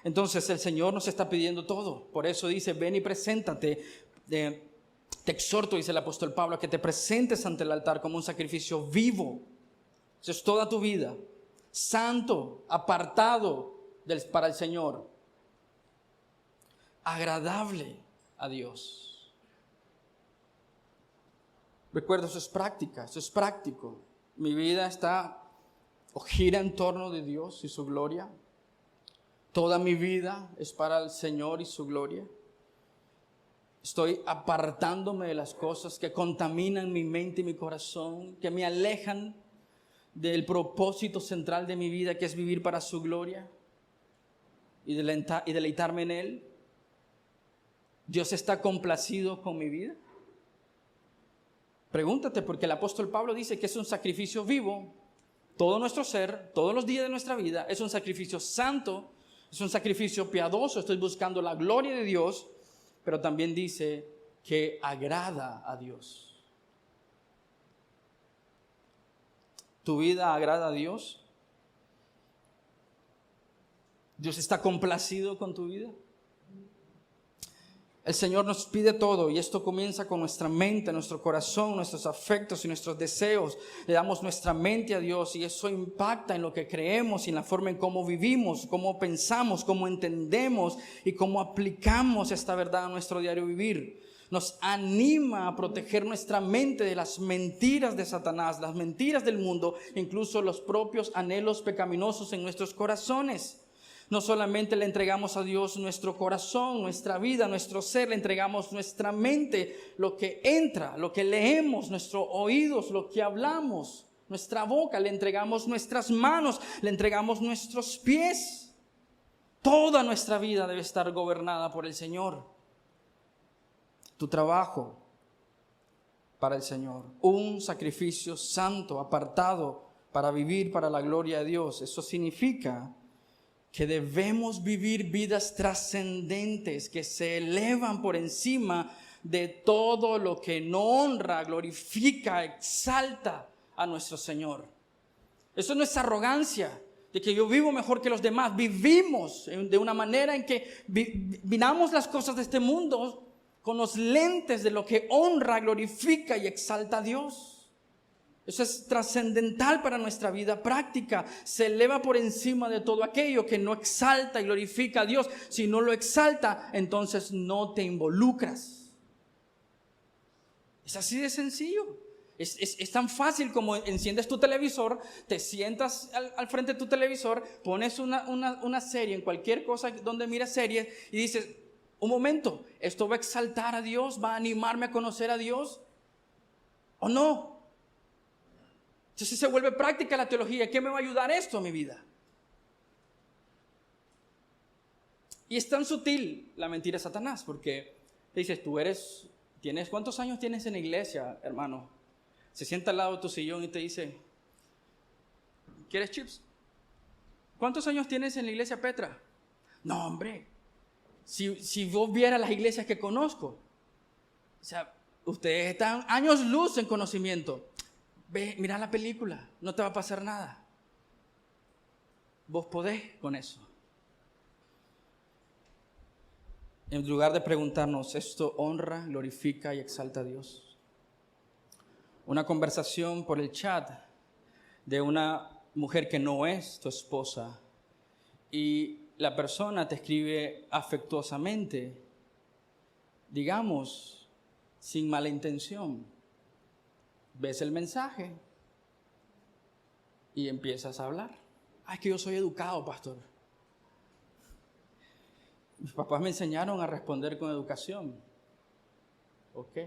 Entonces el Señor nos está pidiendo todo. Por eso dice, ven y preséntate. Te exhorto, dice el apóstol Pablo, a que te presentes ante el altar como un sacrificio vivo. Eso es toda tu vida. Santo, apartado para el Señor. Agradable a Dios. Recuerda, eso es práctica, eso es práctico. Mi vida está o gira en torno de Dios y su gloria. Toda mi vida es para el Señor y su gloria. Estoy apartándome de las cosas que contaminan mi mente y mi corazón, que me alejan del propósito central de mi vida, que es vivir para su gloria y deleitarme en Él. ¿Dios está complacido con mi vida? Pregúntate, porque el apóstol Pablo dice que es un sacrificio vivo. Todo nuestro ser, todos los días de nuestra vida, es un sacrificio santo, es un sacrificio piadoso. Estoy buscando la gloria de Dios, pero también dice que agrada a Dios. ¿Tu vida agrada a Dios? ¿Dios está complacido con tu vida? El Señor nos pide todo y esto comienza con nuestra mente, nuestro corazón, nuestros afectos y nuestros deseos. Le damos nuestra mente a Dios y eso impacta en lo que creemos y en la forma en cómo vivimos, cómo pensamos, cómo entendemos y cómo aplicamos esta verdad a nuestro diario vivir. Nos anima a proteger nuestra mente de las mentiras de Satanás, las mentiras del mundo, incluso los propios anhelos pecaminosos en nuestros corazones. No solamente le entregamos a Dios nuestro corazón, nuestra vida, nuestro ser, le entregamos nuestra mente, lo que entra, lo que leemos, nuestros oídos, lo que hablamos, nuestra boca, le entregamos nuestras manos, le entregamos nuestros pies. Toda nuestra vida debe estar gobernada por el Señor. Tu trabajo para el Señor, un sacrificio santo, apartado para vivir para la gloria de Dios. Eso significa que debemos vivir vidas trascendentes que se elevan por encima de todo lo que no honra, glorifica, exalta a nuestro Señor. Eso no es arrogancia, de que yo vivo mejor que los demás. Vivimos de una manera en que miramos las cosas de este mundo con los lentes de lo que honra, glorifica y exalta a Dios. Eso es trascendental para nuestra vida práctica. Se eleva por encima de todo aquello que no exalta y glorifica a Dios. Si no lo exalta, entonces no te involucras. Es así de sencillo. Es tan fácil como enciendes tu televisor, te sientas al frente de tu televisor, pones una serie en cualquier cosa donde miras series y dices, un momento, ¿esto va a exaltar a Dios? ¿Va a animarme a conocer a Dios? ¿O no? Entonces se vuelve práctica la teología. ¿Qué me va a ayudar esto a mi vida? Y es tan sutil la mentira de Satanás, porque te dices, ¿cuántos años tienes en la iglesia, hermano? Se sienta al lado de tu sillón y te dice, ¿quieres chips? ¿Cuántos años tienes en la iglesia, Petra? No, hombre, si vos vieras las iglesias que conozco, o sea, ustedes están años luz en conocimiento. Ve, mira la película, no te va a pasar nada. Vos podés con eso. En lugar de preguntarnos, ¿esto honra, glorifica y exalta a Dios? Una conversación por el chat de una mujer que no es tu esposa y la persona te escribe afectuosamente, digamos, sin mala intención. Ves el mensaje y empiezas a hablar. Ay, que yo soy educado, pastor. Mis papás me enseñaron a responder con educación. Ok.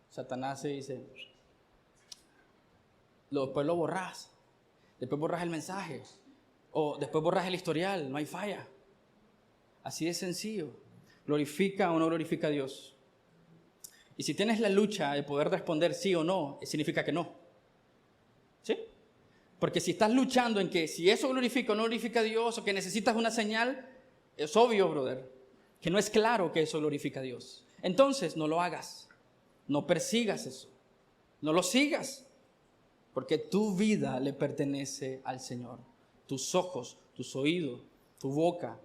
Satanás se dice, después lo borrás. Después borras el mensaje. O después borras el historial. No hay falla. Así de sencillo. ¿Glorifica o no glorifica a Dios? Y si tienes la lucha de poder responder sí o no, significa que no. ¿Sí? Porque si estás luchando en que si eso glorifica o no glorifica a Dios, o que necesitas una señal, es obvio, brother, que no es claro que eso glorifica a Dios. Entonces, no lo hagas. No persigas eso. No lo sigas. Porque tu vida le pertenece al Señor. Tus ojos, tus oídos, tu boca,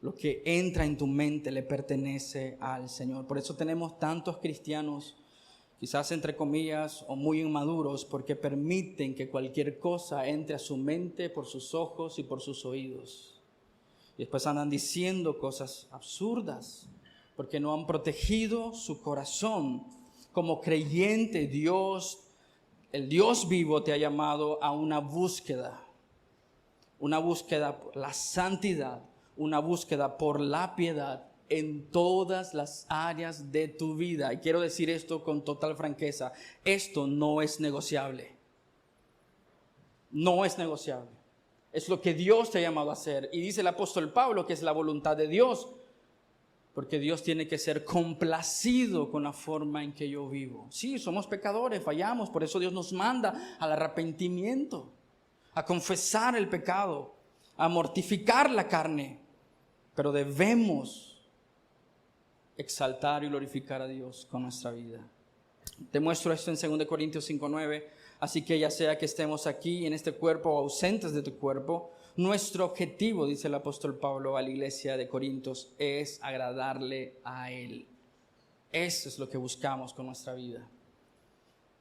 lo que entra en tu mente le pertenece al Señor. Por eso tenemos tantos cristianos, quizás entre comillas, o muy inmaduros, porque permiten que cualquier cosa entre a su mente por sus ojos y por sus oídos. Y después andan diciendo cosas absurdas, porque no han protegido su corazón. Como creyente, el Dios vivo te ha llamado a una búsqueda por la santidad, una búsqueda por la piedad en todas las áreas de tu vida. Y quiero decir esto con total franqueza, esto no es negociable. No es negociable. Es lo que Dios te ha llamado a hacer. Y dice el apóstol Pablo que es la voluntad de Dios Porque Dios tiene que ser complacido con la forma en que yo vivo. Sí, somos pecadores, fallamos, por eso Dios nos manda al arrepentimiento, a confesar el pecado, a mortificar la carne. Pero debemos exaltar y glorificar a Dios con nuestra vida. Te muestro esto en 2 Corintios 5:9. Así que ya sea que estemos aquí en este cuerpo o ausentes de tu cuerpo, nuestro objetivo, dice el apóstol Pablo a la iglesia de Corintios, es agradarle a Él. Eso es lo que buscamos con nuestra vida.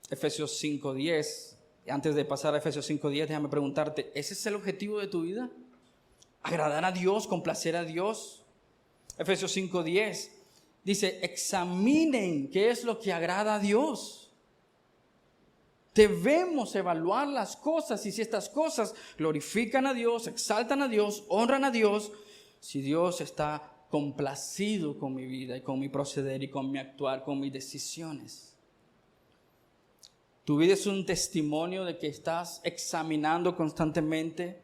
Efesios 5:10. Antes de pasar a Efesios 5:10, déjame preguntarte, ¿ese es el objetivo de tu vida? ¿Agradar a Dios, complacer a Dios? Efesios 5:10 dice, examinen qué es lo que agrada a Dios. Debemos evaluar las cosas y si estas cosas glorifican a Dios, exaltan a Dios, honran a Dios, si Dios está complacido con mi vida y con mi proceder y con mi actuar, con mis decisiones. Tu vida es un testimonio de que estás examinando constantemente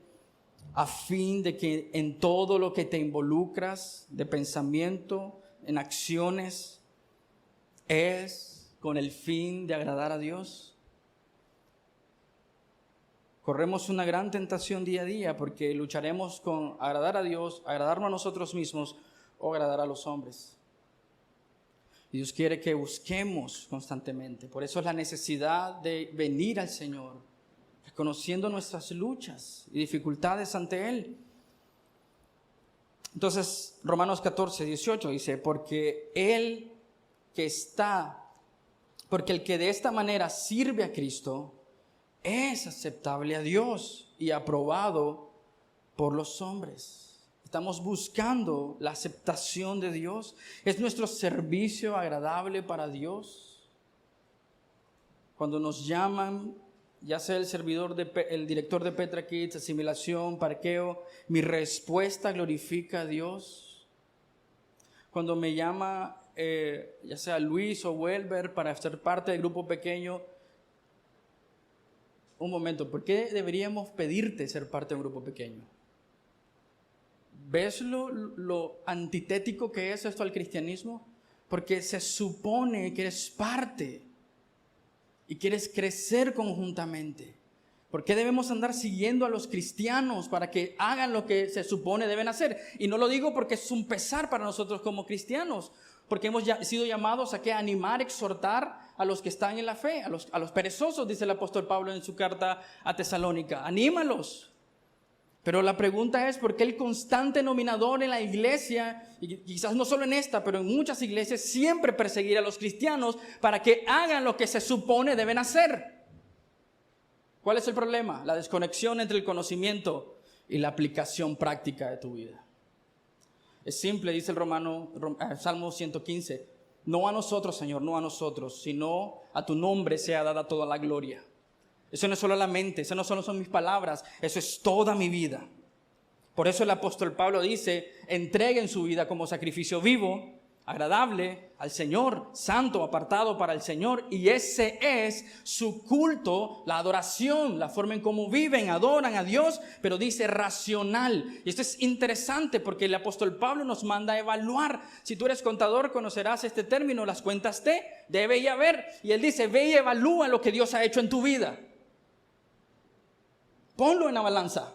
a fin de que en todo lo que te involucras de pensamiento, en acciones, es con el fin de agradar a Dios. Corremos una gran tentación día a día porque lucharemos con agradar a Dios, agradarnos a nosotros mismos o agradar a los hombres. Y Dios quiere que busquemos constantemente. Por eso es la necesidad de venir al Señor, reconociendo nuestras luchas y dificultades ante Él. Entonces, Romanos 14:18 dice, porque el que de esta manera sirve a Cristo, es aceptable a Dios y aprobado por los hombres. Estamos buscando la aceptación de Dios. ¿Es nuestro servicio agradable para Dios? Cuando nos llaman, ya sea el director de Petra Kids, asimilación, parqueo, mi respuesta glorifica a Dios. Cuando me llama, ya sea Luis o Welber para ser parte del grupo pequeño, un momento, ¿por qué deberíamos pedirte ser parte de un grupo pequeño? ¿Ves lo antitético que es esto al cristianismo? Porque se supone que eres parte y quieres crecer conjuntamente. ¿Por qué debemos andar siguiendo a los cristianos para que hagan lo que se supone deben hacer? Y no lo digo porque es un pesar para nosotros como cristianos, porque hemos sido llamados a animar, exhortar a los que están en la fe, a los perezosos, dice el apóstol Pablo en su carta a Tesalónica. Anímalos. Pero la pregunta es, ¿por qué el constante nominador en la iglesia, y quizás no solo en esta, pero en muchas iglesias, siempre perseguir a los cristianos para que hagan lo que se supone deben hacer? ¿Cuál es el problema? La desconexión entre el conocimiento y la aplicación práctica de tu vida. Es simple, dice el Salmo 115. No a nosotros, Señor, no a nosotros, sino a tu nombre sea dada toda la gloria. Eso no es solo la mente, eso no solo son mis palabras, eso es toda mi vida. Por eso el apóstol Pablo dice, entreguen su vida como sacrificio vivo, agradable al Señor, santo, apartado para el Señor, y ese es su culto, la adoración, la forma en cómo viven, adoran a Dios, pero dice racional. Y esto es interesante porque el apóstol Pablo nos manda a evaluar. Si tú eres contador, conocerás este término, las cuentas debe y haber. Y él dice, ve y evalúa lo que Dios ha hecho en tu vida. Ponlo en la balanza.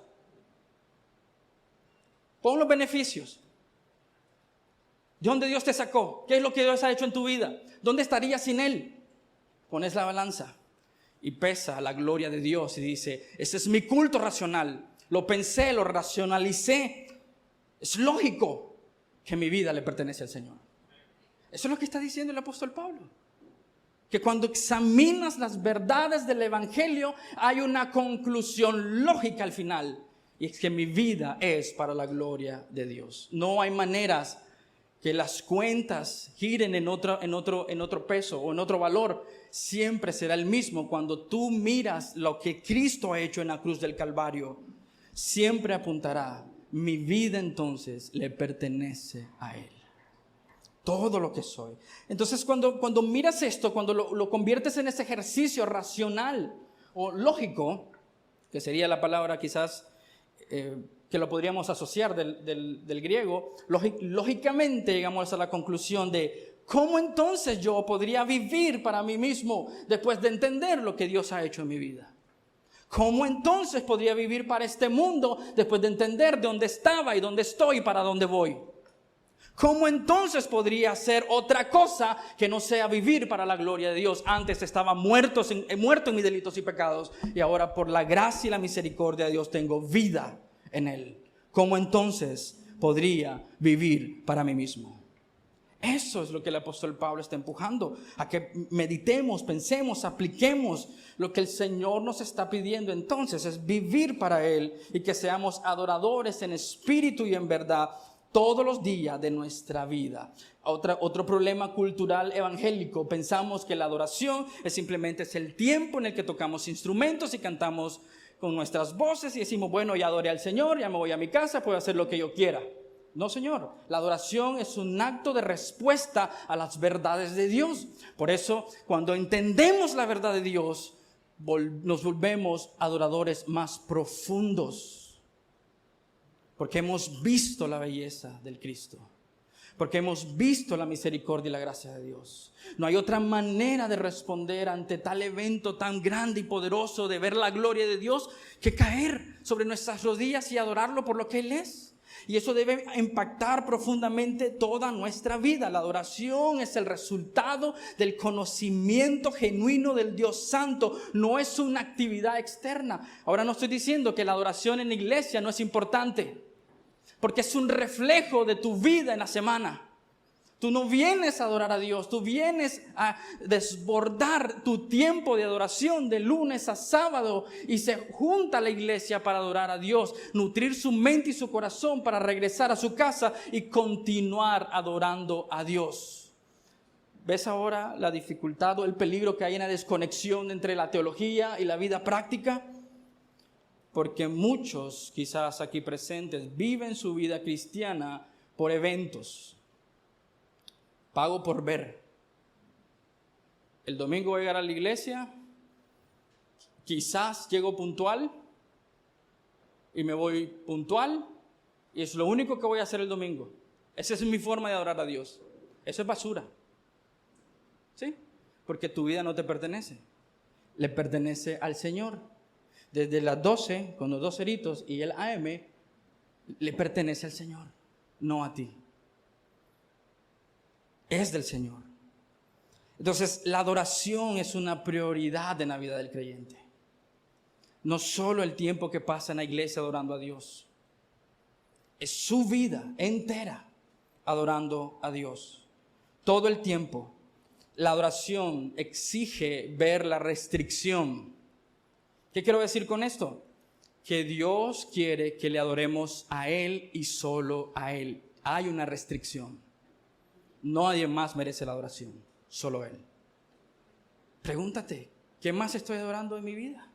Pon los beneficios. ¿De dónde Dios te sacó? ¿Qué es lo que Dios ha hecho en tu vida? ¿Dónde estarías sin Él? Pones la balanza y pesa la gloria de Dios y dice, ese es mi culto racional. Lo pensé, lo racionalicé. Es lógico que mi vida le pertenece al Señor. Eso es lo que está diciendo el apóstol Pablo. Que cuando examinas las verdades del Evangelio, hay una conclusión lógica al final. Y es que mi vida es para la gloria de Dios. No hay maneras que las cuentas giren en otro peso o en otro valor. Siempre será el mismo cuando tú miras lo que Cristo ha hecho en la cruz del Calvario. Siempre apuntará, mi vida entonces le pertenece a Él. Todo lo que soy. Entonces cuando miras esto, cuando lo conviertes en ese ejercicio racional o lógico, que sería la palabra quizás que lo podríamos asociar del griego, lógicamente llegamos a la conclusión de cómo entonces yo podría vivir para mí mismo después de entender lo que Dios ha hecho en mi vida. ¿Cómo entonces podría vivir para este mundo después de entender de dónde estaba y dónde estoy y para dónde voy? ¿Cómo entonces podría hacer otra cosa que no sea vivir para la gloria de Dios? Antes estaba muerto en mis delitos y pecados, y ahora por la gracia y la misericordia de Dios tengo vida en Él. ¿Cómo entonces podría vivir para mí mismo? Eso es lo que el apóstol Pablo está empujando, a que meditemos, pensemos, apliquemos lo que el Señor nos está pidiendo. Entonces es vivir para Él y que seamos adoradores en espíritu y en verdad todos los días de nuestra vida. Otro problema cultural evangélico: pensamos que la adoración es el tiempo en el que tocamos instrumentos y cantamos con nuestras voces y decimos, bueno, ya adoré al Señor, ya me voy a mi casa, puedo hacer lo que yo quiera. No, Señor, la adoración es un acto de respuesta a las verdades de Dios. Por eso, cuando entendemos la verdad de Dios, nos volvemos adoradores más profundos, porque hemos visto la belleza del Cristo, porque hemos visto la misericordia y la gracia de Dios. No hay otra manera de responder ante tal evento tan grande y poderoso de ver la gloria de Dios que caer sobre nuestras rodillas y adorarlo por lo que Él es. Y eso debe impactar profundamente toda nuestra vida. La adoración es el resultado del conocimiento genuino del Dios Santo. No es una actividad externa. Ahora no estoy diciendo que la adoración en la iglesia no es importante, porque es un reflejo de tu vida en la semana. Tú no vienes a adorar a Dios, tú vienes a desbordar tu tiempo de adoración de lunes a sábado, y se junta la iglesia para adorar a Dios, nutrir su mente y su corazón para regresar a su casa y continuar adorando a Dios. ¿Ves ahora la dificultad o el peligro que hay en la desconexión entre la teología y la vida práctica? Porque muchos, quizás aquí presentes, viven su vida cristiana por eventos. Pago por ver. El domingo voy a llegar a la iglesia, quizás llego puntual y me voy puntual, y es lo único que voy a hacer el domingo. Esa es mi forma de adorar a Dios. Eso es basura. ¿Sí? Porque tu vida no te pertenece, le pertenece al Señor. Desde las 12, con los 2 ceritos y el AM, le pertenece al Señor, no a ti. Es del Señor. Entonces, la adoración es una prioridad en la vida del creyente. No solo el tiempo que pasa en la iglesia adorando a Dios, es su vida entera adorando a Dios. Todo el tiempo. La adoración exige ver la restricción. ¿Qué quiero decir con esto? Que Dios quiere que le adoremos a Él y solo a Él. Hay una restricción. Nadie más merece la adoración, solo Él. Pregúntate, ¿qué más estoy adorando en mi vida?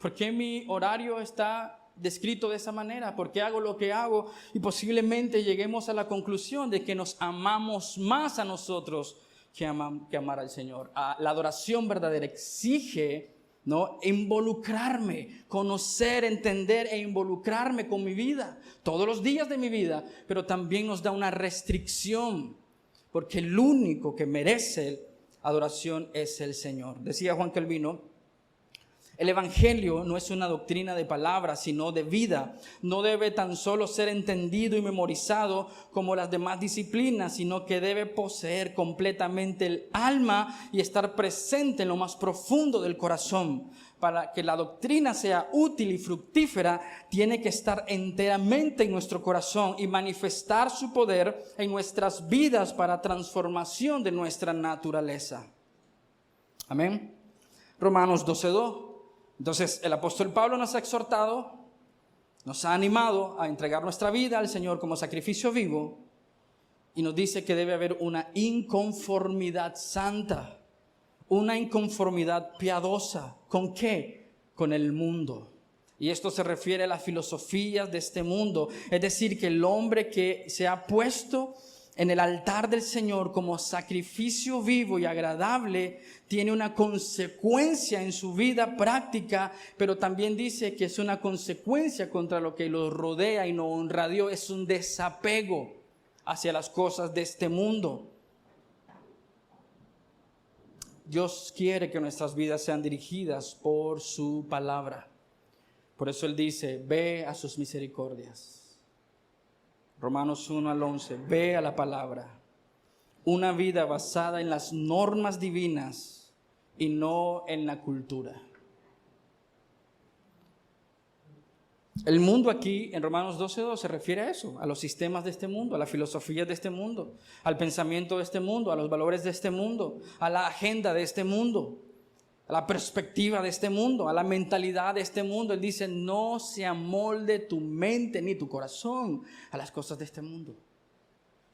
¿Por qué mi horario está descrito de esa manera? ¿Por qué hago lo que hago? Y posiblemente lleguemos a la conclusión de que nos amamos más a nosotros que amar al Señor. La adoración verdadera exige, ¿no?, involucrarme, conocer, entender e involucrarme con mi vida, todos los días de mi vida, pero también nos da una restricción, porque el único que merece adoración es el Señor. Decía Juan Calvino, el evangelio no es una doctrina de palabras, sino de vida. No debe tan solo ser entendido y memorizado como las demás disciplinas, sino que debe poseer completamente el alma y estar presente en lo más profundo del corazón. Para que la doctrina sea útil y fructífera, tiene que estar enteramente en nuestro corazón y manifestar su poder en nuestras vidas para transformación de nuestra naturaleza. Amén. Romanos 12:2. Entonces, el apóstol Pablo nos ha exhortado, nos ha animado a entregar nuestra vida al Señor como sacrificio vivo, y nos dice que debe haber una inconformidad santa, una inconformidad piadosa. ¿Con qué? Con el mundo. Y esto se refiere a las filosofías de este mundo. Es decir, que el hombre que se ha puesto en el altar del Señor como sacrificio vivo y agradable, tiene una consecuencia en su vida práctica, pero también dice que es una consecuencia contra lo que los rodea y no honra a Dios. Es un desapego hacia las cosas de este mundo. Dios quiere que nuestras vidas sean dirigidas por su palabra. Por eso Él dice, ve a sus misericordias. Romanos 1 al 11, ve a la palabra. Una vida basada en las normas divinas y no en la cultura. El mundo aquí en Romanos 12:2 se refiere a eso, a los sistemas de este mundo, a la filosofía de este mundo, al pensamiento de este mundo, a los valores de este mundo, a la agenda de este mundo, a la perspectiva de este mundo, a la mentalidad de este mundo. Él dice, no se amolde tu mente ni tu corazón a las cosas de este mundo.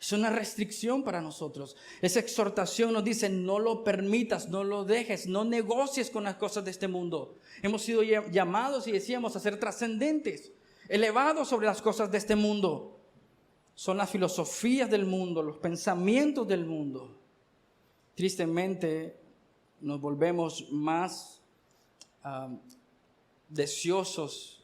Es una restricción para nosotros. Esa exhortación nos dice, no lo permitas, no lo dejes, no negocies con las cosas de este mundo. Hemos sido llamados y decíamos a ser trascendentes, elevados sobre las cosas de este mundo. Son las filosofías del mundo, los pensamientos del mundo. Tristemente, nos volvemos más deseosos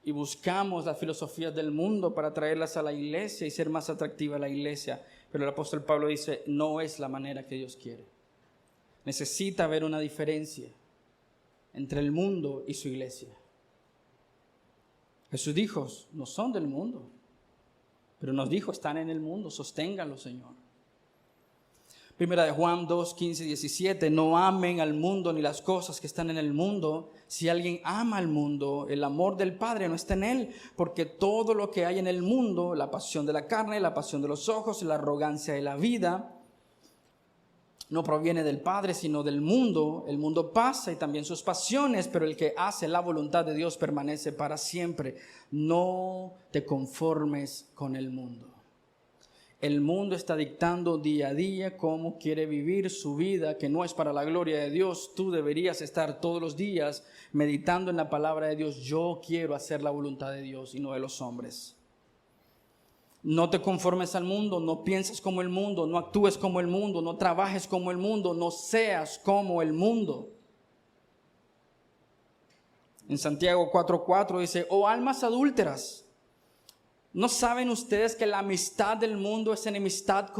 y buscamos las filosofías del mundo para traerlas a la iglesia y ser más atractiva a la iglesia. Pero el apóstol Pablo dice, no es la manera que Dios quiere. Necesita haber una diferencia entre el mundo y su iglesia. Jesús dijo, no son del mundo, pero nos dijo, están en el mundo, sosténganlo, Señor. Primera de Juan 2, 15 y 17, no amen al mundo ni las cosas que están en el mundo. Si alguien ama al mundo, el amor del Padre no está en él, porque todo lo que hay en el mundo, la pasión de la carne, la pasión de los ojos, la arrogancia de la vida, no proviene del Padre, sino del mundo. El mundo pasa y también sus pasiones, pero el que hace la voluntad de Dios permanece para siempre. No te conformes con el mundo. El mundo está dictando día a día cómo quiere vivir su vida, que no es para la gloria de Dios. Tú deberías estar todos los días meditando en la palabra de Dios. Yo quiero hacer la voluntad de Dios y no de los hombres. No te conformes al mundo, no pienses como el mundo, no actúes como el mundo, no trabajes como el mundo, no seas como el mundo. En Santiago 4:4 dice, oh almas adúlteras, ¿no saben ustedes que la amistad del mundo es enemistad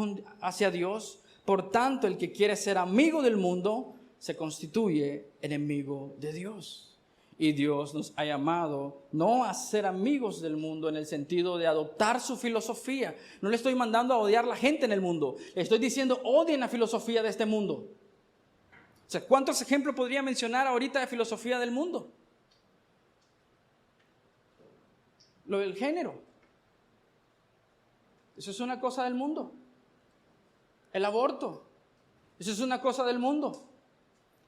hacia Dios? Por tanto, el que quiere ser amigo del mundo se constituye enemigo de Dios. Y Dios nos ha llamado no a ser amigos del mundo en el sentido de adoptar su filosofía. No le estoy mandando a odiar a la gente en el mundo. Le estoy diciendo, odien la filosofía de este mundo. O sea, ¿cuántos ejemplos podría mencionar ahorita de filosofía del mundo? Lo del género. Eso es una cosa del mundo. El aborto. Eso es una cosa del mundo.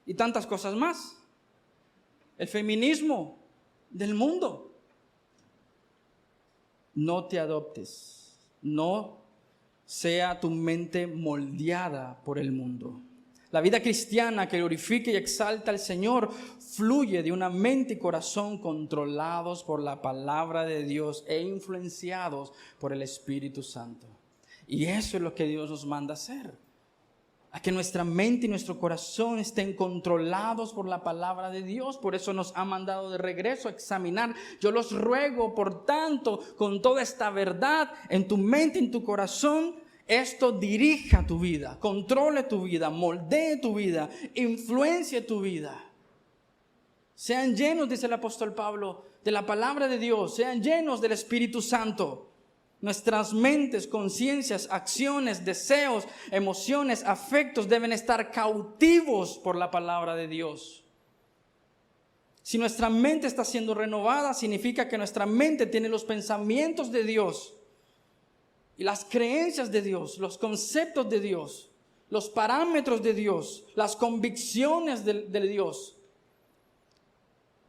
Y tantas cosas más. El feminismo del mundo. No te adoptes. No sea tu mente moldeada por el mundo. La vida cristiana que glorifica y exalta al Señor fluye de una mente y corazón controlados por la palabra de Dios e influenciados por el Espíritu Santo. Y eso es lo que Dios nos manda hacer. A que nuestra mente y nuestro corazón estén controlados por la palabra de Dios. Por eso nos ha mandado de regreso a examinar. Yo los ruego, por tanto, con toda esta verdad en tu mente y en tu corazón, esto dirija tu vida, controle tu vida, moldee tu vida, influencie tu vida. Sean llenos, dice el apóstol Pablo, de la palabra de Dios, sean llenos del Espíritu Santo. Nuestras mentes, conciencias, acciones, deseos, emociones, afectos deben estar cautivos por la palabra de Dios. Si nuestra mente está siendo renovada, significa que nuestra mente tiene los pensamientos de Dios y las creencias de Dios, los conceptos de Dios, los parámetros de Dios, las convicciones de Dios.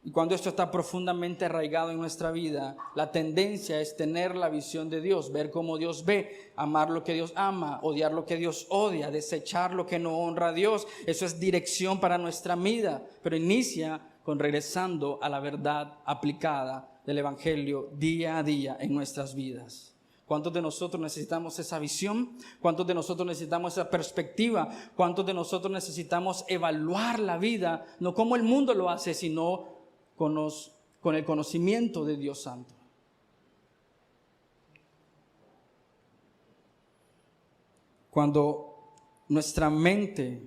Y cuando esto está profundamente arraigado en nuestra vida, la tendencia es tener la visión de Dios, ver cómo Dios ve, amar lo que Dios ama, odiar lo que Dios odia, desechar lo que no honra a Dios. Eso es dirección para nuestra vida, pero inicia con regresando a la verdad aplicada del Evangelio día a día en nuestras vidas. ¿Cuántos de nosotros necesitamos esa visión? ¿Cuántos de nosotros necesitamos esa perspectiva? ¿Cuántos de nosotros necesitamos evaluar la vida, no como el mundo lo hace, sino con el conocimiento de Dios Santo? Cuando nuestra mente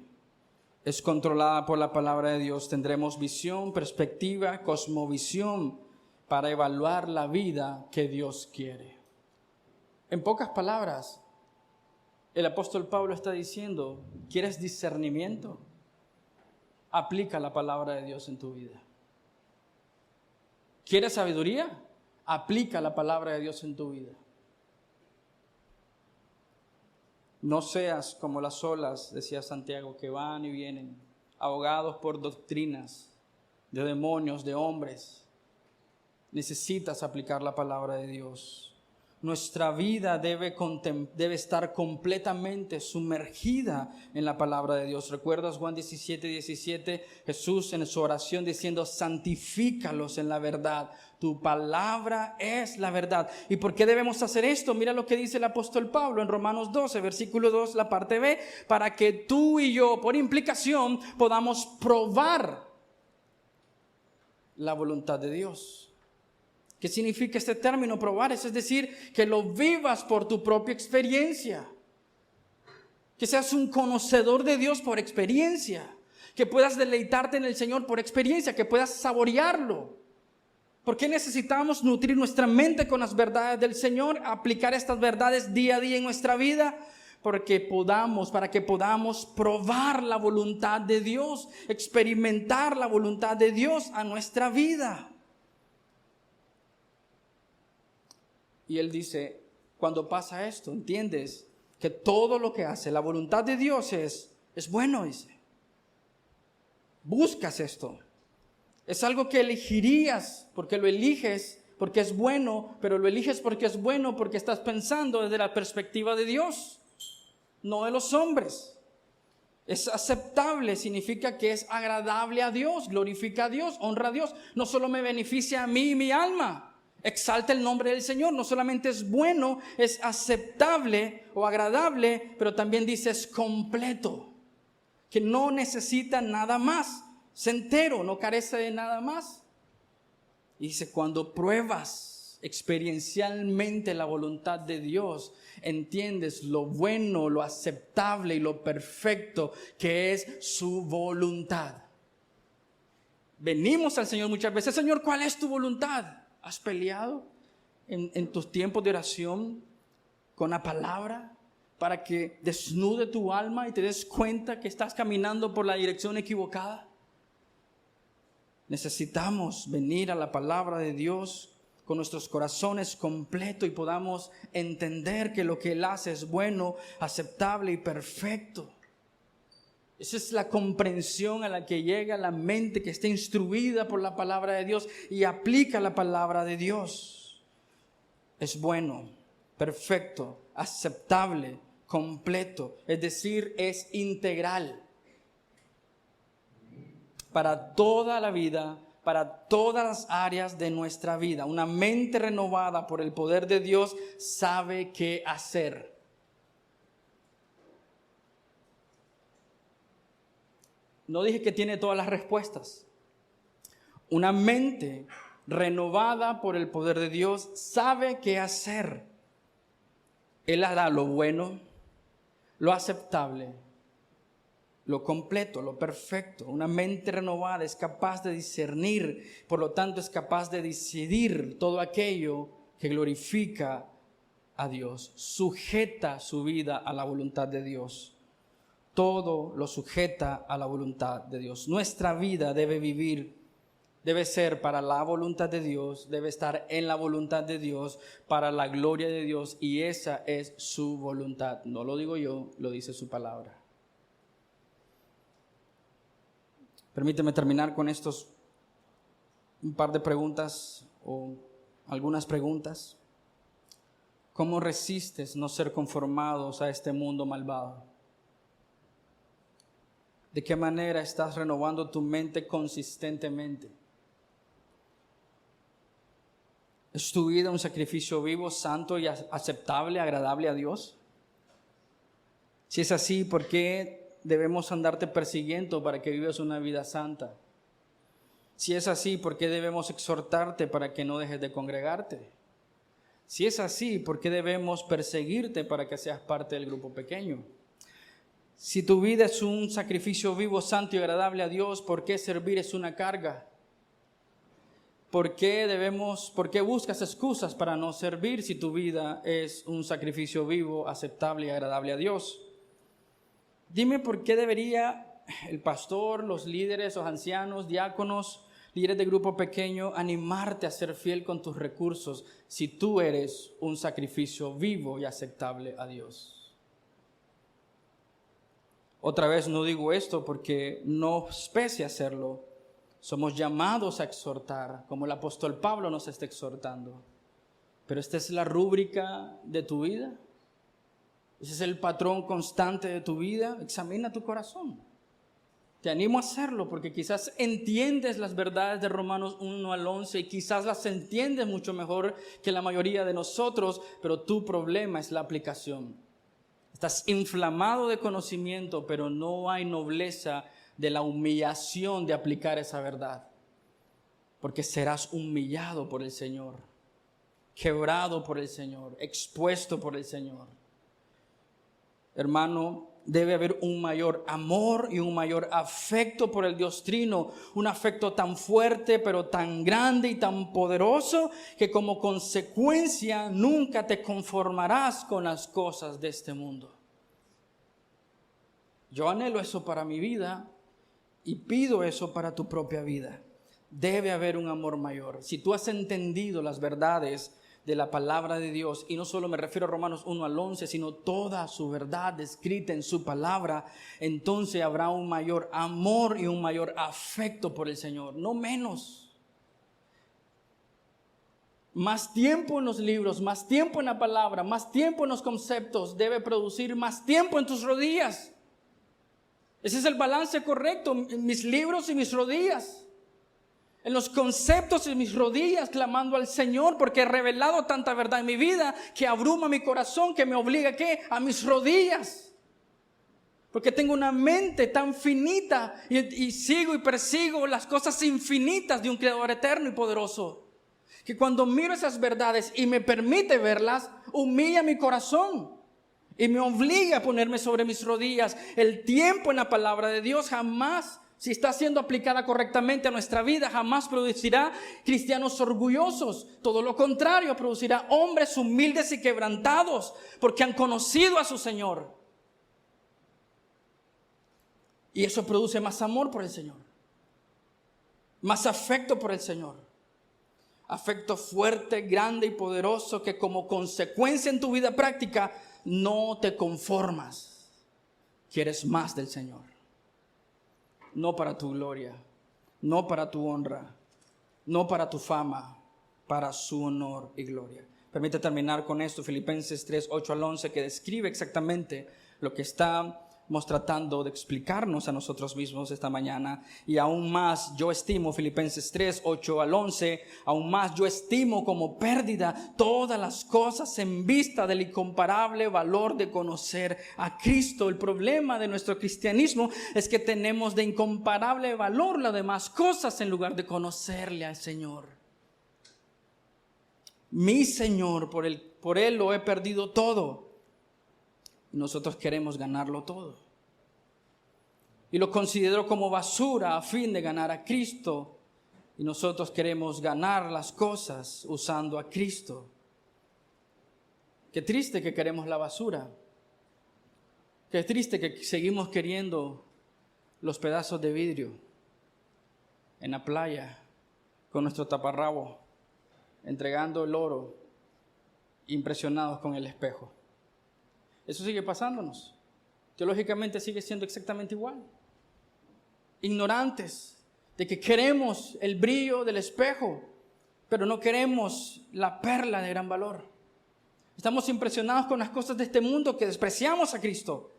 es controlada por la palabra de Dios, tendremos visión, perspectiva, cosmovisión para evaluar la vida que Dios quiere. En pocas palabras, el apóstol Pablo está diciendo, ¿quieres discernimiento? Aplica la palabra de Dios en tu vida. ¿Quieres sabiduría? Aplica la palabra de Dios en tu vida. No seas como las olas, decía Santiago, que van y vienen, ahogados por doctrinas de demonios, de hombres. Necesitas aplicar la palabra de Dios. Nuestra vida debe estar completamente sumergida en la palabra de Dios. ¿Recuerdas Juan 17:17? Jesús en su oración diciendo, santifícalos en la verdad. Tu palabra es la verdad. ¿Y por qué debemos hacer esto? Mira lo que dice el apóstol Pablo en Romanos 12, versículo 2, la parte B, para que tú y yo, por implicación, podamos probar la voluntad de Dios. ¿Qué significa este término, probar? Es decir, que lo vivas por tu propia experiencia. Que seas un conocedor de Dios por experiencia. Que puedas deleitarte en el Señor por experiencia. Que puedas saborearlo. ¿Por qué necesitamos nutrir nuestra mente con las verdades del Señor? Aplicar estas verdades día a día en nuestra vida. Para que podamos probar la voluntad de Dios. Experimentar la voluntad de Dios a nuestra vida. Y él dice, cuando pasa esto, entiendes que todo lo que hace la voluntad de Dios es bueno, dice. Buscas esto. Es algo que elegirías porque lo eliges, porque es bueno, pero lo eliges porque es bueno, porque estás pensando desde la perspectiva de Dios, no de los hombres. Es aceptable, significa que es agradable a Dios, glorifica a Dios, honra a Dios. No solo me beneficia a mí y mi alma. Exalta el nombre del Señor, no solamente es bueno, es aceptable o agradable, pero también dice es completo, que no necesita nada más, es entero, no carece de nada más. Y dice, cuando pruebas experiencialmente la voluntad de Dios, entiendes lo bueno, lo aceptable y lo perfecto que es su voluntad. Venimos al Señor muchas veces, Señor, ¿cuál es tu voluntad? ¿Has peleado en tus tiempos de oración con la palabra para que desnude tu alma y te des cuenta que estás caminando por la dirección equivocada? Necesitamos venir a la palabra de Dios con nuestros corazones completos y podamos entender que lo que Él hace es bueno, aceptable y perfecto. Esa es la comprensión a la que llega la mente que está instruida por la palabra de Dios y aplica la palabra de Dios. Es bueno, perfecto, aceptable, completo, es decir, es integral. Para toda la vida, para todas las áreas de nuestra vida. Una mente renovada por el poder de Dios sabe qué hacer. No dije que tiene todas las respuestas. Una mente renovada por el poder de Dios sabe qué hacer. Él hará lo bueno, lo aceptable, lo completo, lo perfecto. Una mente renovada es capaz de discernir, por lo tanto es capaz de decidir todo aquello que glorifica a Dios. Sujeta su vida a la voluntad de Dios. Todo lo sujeta a la voluntad de Dios. Nuestra vida debe ser para la voluntad de Dios, debe estar en la voluntad de Dios, para la gloria de Dios, y esa es su voluntad. No lo digo yo, lo dice su palabra. Permíteme terminar con un par de preguntas o algunas preguntas. ¿Cómo resistes no ser conformados a este mundo malvado? ¿De qué manera estás renovando tu mente consistentemente? ¿Es tu vida un sacrificio vivo, santo y aceptable, agradable a Dios? Si es así, ¿por qué debemos andarte persiguiendo para que vivas una vida santa? Si es así, ¿por qué debemos exhortarte para que no dejes de congregarte? Si es así, ¿por qué debemos perseguirte para que seas parte del grupo pequeño? Si tu vida es un sacrificio vivo, santo y agradable a Dios, ¿por qué servir es una carga? ¿Por qué buscas excusas para no servir si tu vida es un sacrificio vivo, aceptable y agradable a Dios? Dime por qué debería el pastor, los líderes, los ancianos, diáconos, líderes de grupo pequeño, animarte a ser fiel con tus recursos si tú eres un sacrificio vivo y aceptable a Dios. Otra vez no digo esto porque no pese a hacerlo. Somos llamados a exhortar, como el apóstol Pablo nos está exhortando. Pero esta es la rúbrica de tu vida. Ese es el patrón constante de tu vida. Examina tu corazón. Te animo a hacerlo porque quizás entiendes las verdades de Romanos 1 al 11 y quizás las entiendes mucho mejor que la mayoría de nosotros, pero tu problema es la aplicación. Estás inflamado de conocimiento, pero no hay nobleza de la humillación de aplicar esa verdad, porque serás humillado por el Señor, quebrado por el Señor, expuesto por el Señor. Hermano, debe haber un mayor amor y un mayor afecto por el Dios Trino, un afecto tan fuerte pero tan grande y tan poderoso que como consecuencia nunca te conformarás con las cosas de este mundo. Yo anhelo eso para mi vida y pido eso para tu propia vida. Debe haber un amor mayor. Si tú has entendido las verdades de la palabra de Dios, y no solo me refiero a Romanos 1 al 11, sino toda su verdad escrita en su palabra, entonces habrá un mayor amor y un mayor afecto por el Señor, no menos. Más tiempo en los libros, más tiempo en la palabra, más tiempo en los conceptos debe producir más tiempo en tus rodillas. Ese es el balance correcto, en mis libros y mis rodillas. En los conceptos y mis rodillas clamando al Señor porque he revelado tanta verdad en mi vida que abruma mi corazón, que me obliga a mis rodillas. Porque tengo una mente tan finita y sigo y persigo las cosas infinitas de un Creador eterno y poderoso. Que cuando miro esas verdades y me permite verlas, humilla mi corazón. Y me obliga a ponerme sobre mis rodillas. El tiempo en la palabra de Dios jamás, si está siendo aplicada correctamente a nuestra vida, jamás producirá cristianos orgullosos. Todo lo contrario, producirá hombres humildes y quebrantados porque han conocido a su Señor. Y eso produce más amor por el Señor, más afecto por el Señor. Afecto fuerte, grande y poderoso que como consecuencia en tu vida práctica no te conformas, quieres más del Señor, no para tu gloria, no para tu honra, no para tu fama, para su honor y gloria. Permítame terminar con esto, Filipenses 3, 8 al 11, que describe exactamente lo que estamos tratando de explicarnos a nosotros mismos esta mañana. Y aún más yo estimo, Filipenses 3, 8 al 11, aún más yo estimo como pérdida todas las cosas en vista del incomparable valor de conocer a Cristo. El problema de nuestro cristianismo es que tenemos de incomparable valor las demás cosas en lugar de conocerle al Señor. Mi Señor, por Él lo he perdido todo. Nosotros queremos ganarlo todo. Y lo considero como basura a fin de ganar a Cristo. Y nosotros queremos ganar las cosas usando a Cristo. Qué triste que queremos la basura. Qué triste que seguimos queriendo los pedazos de vidrio en la playa con nuestro taparrabo, entregando el oro, impresionados con el espejo. Eso sigue pasándonos. Teológicamente sigue siendo exactamente igual. Ignorantes de que queremos el brillo del espejo, pero no queremos la perla de gran valor. Estamos impresionados con las cosas de este mundo que despreciamos a Cristo.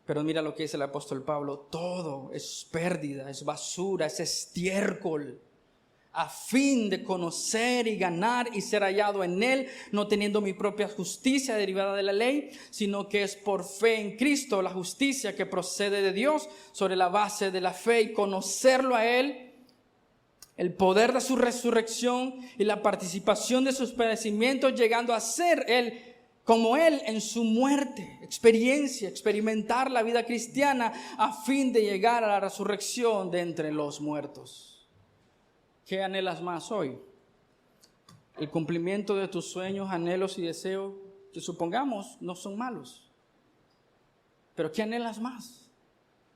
Pero mira lo que dice el apóstol Pablo: todo es pérdida, es basura, es estiércol a fin de conocer y ganar y ser hallado en Él, no teniendo mi propia justicia derivada de la ley, sino que es por fe en Cristo la justicia que procede de Dios sobre la base de la fe, y conocerlo a Él, el poder de su resurrección y la participación de sus padecimientos, llegando a ser Él como Él en su muerte, experimentar la vida cristiana a fin de llegar a la resurrección de entre los muertos. ¿Qué anhelas más hoy? El cumplimiento de tus sueños, anhelos y deseos, que supongamos no son malos. Pero ¿qué anhelas más?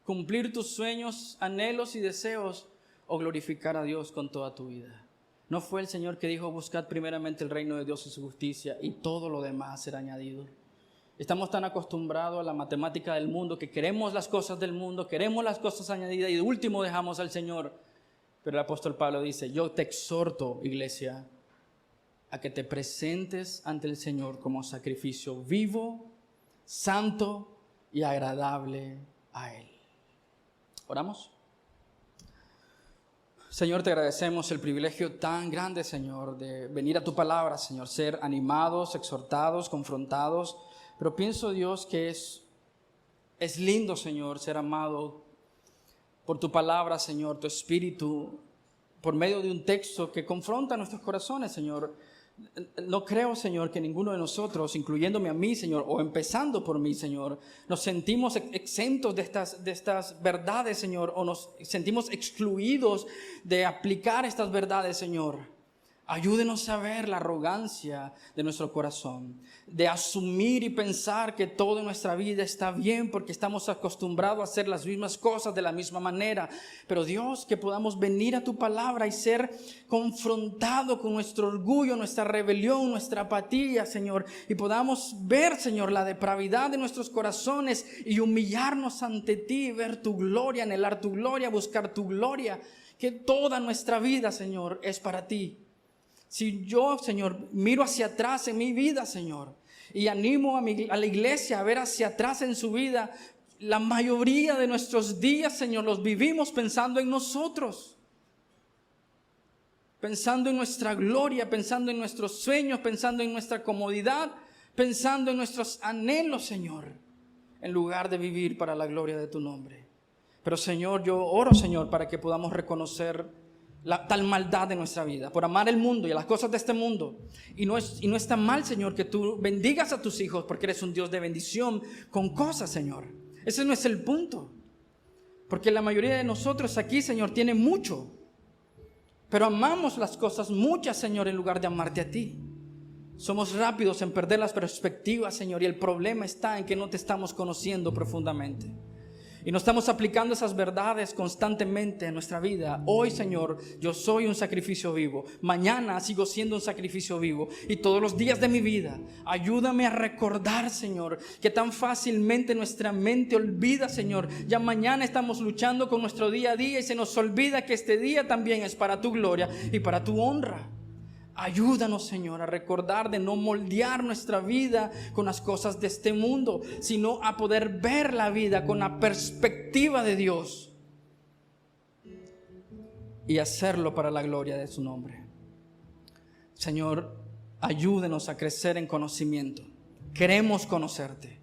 ¿Cumplir tus sueños, anhelos y deseos o glorificar a Dios con toda tu vida? ¿No fue el Señor que dijo: buscad primeramente el reino de Dios y su justicia, y todo lo demás será añadido? Estamos tan acostumbrados a la matemática del mundo que queremos las cosas del mundo, queremos las cosas añadidas y de último dejamos al Señor. Pero el apóstol Pablo dice: yo te exhorto, iglesia, a que te presentes ante el Señor como sacrificio vivo, santo y agradable a Él. ¿Oramos? Señor, te agradecemos el privilegio tan grande, Señor, de venir a tu palabra, Señor, ser animados, exhortados, confrontados. Pero pienso, Dios, que es lindo, Señor, ser amado por tu palabra, Señor, tu espíritu, por medio de un texto que confronta nuestros corazones, Señor. No creo, Señor, que ninguno de nosotros, incluyéndome a mí, Señor, o empezando por mí, Señor, nos sentimos exentos de estas verdades, Señor, o nos sentimos excluidos de aplicar estas verdades, Señor. Ayúdenos a ver la arrogancia de nuestro corazón, de asumir y pensar que todo en nuestra vida está bien porque estamos acostumbrados a hacer las mismas cosas de la misma manera. Pero Dios, que podamos venir a tu palabra y ser confrontados con nuestro orgullo, nuestra rebelión, nuestra apatía, Señor, y podamos ver, Señor, la depravidad de nuestros corazones y humillarnos ante ti, ver tu gloria, anhelar tu gloria, buscar tu gloria, que toda nuestra vida, Señor, es para ti. Si yo, Señor, miro hacia atrás en mi vida, Señor, y animo a la iglesia a ver hacia atrás en su vida, la mayoría de nuestros días, Señor, los vivimos pensando en nosotros, pensando en nuestra gloria, pensando en nuestros sueños, pensando en nuestra comodidad, pensando en nuestros anhelos, Señor, en lugar de vivir para la gloria de tu nombre. Pero, Señor, yo oro, Señor, para que podamos reconocer tal maldad de nuestra vida, por amar el mundo y las cosas de este mundo. Y no está mal, Señor, que tú bendigas a tus hijos porque eres un Dios de bendición con cosas, Señor. Ese no es el punto. Porque la mayoría de nosotros aquí, Señor, tiene mucho. Pero amamos las cosas muchas, Señor, en lugar de amarte a ti. Somos rápidos en perder las perspectivas, Señor, y el problema está en que no te estamos conociendo profundamente. Y no estamos aplicando esas verdades constantemente en nuestra vida. Hoy, Señor, yo soy un sacrificio vivo. Mañana sigo siendo un sacrificio vivo. Y todos los días de mi vida, ayúdame a recordar, Señor, que tan fácilmente nuestra mente olvida, Señor. Ya mañana estamos luchando con nuestro día a día y se nos olvida que este día también es para tu gloria y para tu honra. Ayúdanos, Señor, a recordar de no moldear nuestra vida con las cosas de este mundo, sino a poder ver la vida con la perspectiva de Dios y hacerlo para la gloria de su nombre. Señor, ayúdenos a crecer en conocimiento. Queremos conocerte,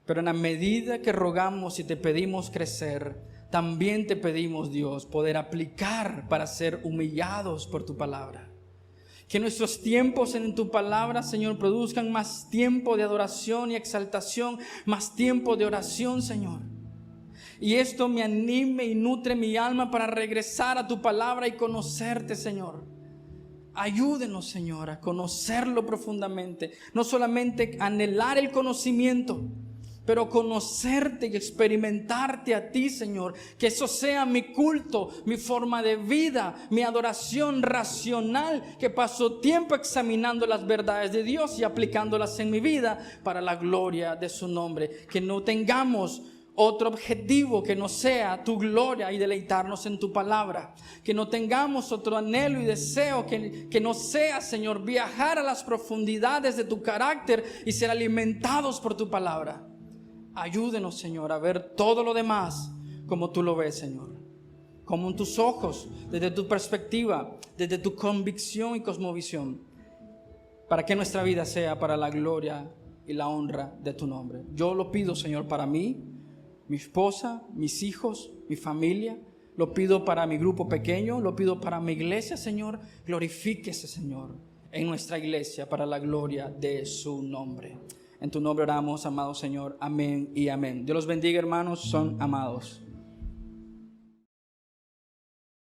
pero en la medida que rogamos y te pedimos crecer, también te pedimos, Dios, poder aplicar para ser humillados por tu palabra. Que nuestros tiempos en tu palabra, Señor, produzcan más tiempo de adoración y exaltación, más tiempo de oración, Señor. Y esto me anime y nutre mi alma para regresar a tu palabra y conocerte, Señor. Ayúdenos, Señor, a conocerlo profundamente. No solamente anhelar el conocimiento, pero conocerte y experimentarte a ti, Señor. Que eso sea mi culto, mi forma de vida, mi adoración racional. Que paso tiempo examinando las verdades de Dios y aplicándolas en mi vida para la gloria de su nombre. Que no tengamos otro objetivo que no sea tu gloria y deleitarnos en tu palabra. Que no tengamos otro anhelo y deseo que no sea, Señor, viajar a las profundidades de tu carácter y ser alimentados por tu palabra. Ayúdenos, Señor, a ver todo lo demás como tú lo ves, Señor. como en tus ojos, desde tu perspectiva, desde tu convicción y cosmovisión, para que nuestra vida sea para la gloria y la honra de tu nombre. Yo lo pido, Señor, para mí, mi esposa, mis hijos, mi familia. Lo pido para mi grupo pequeño, lo pido para mi iglesia, Señor. Glorifíquese, Señor, en nuestra iglesia para la gloria de su nombre. En tu nombre oramos, amado Señor. Amén y amén. Dios los bendiga, hermanos, son amados.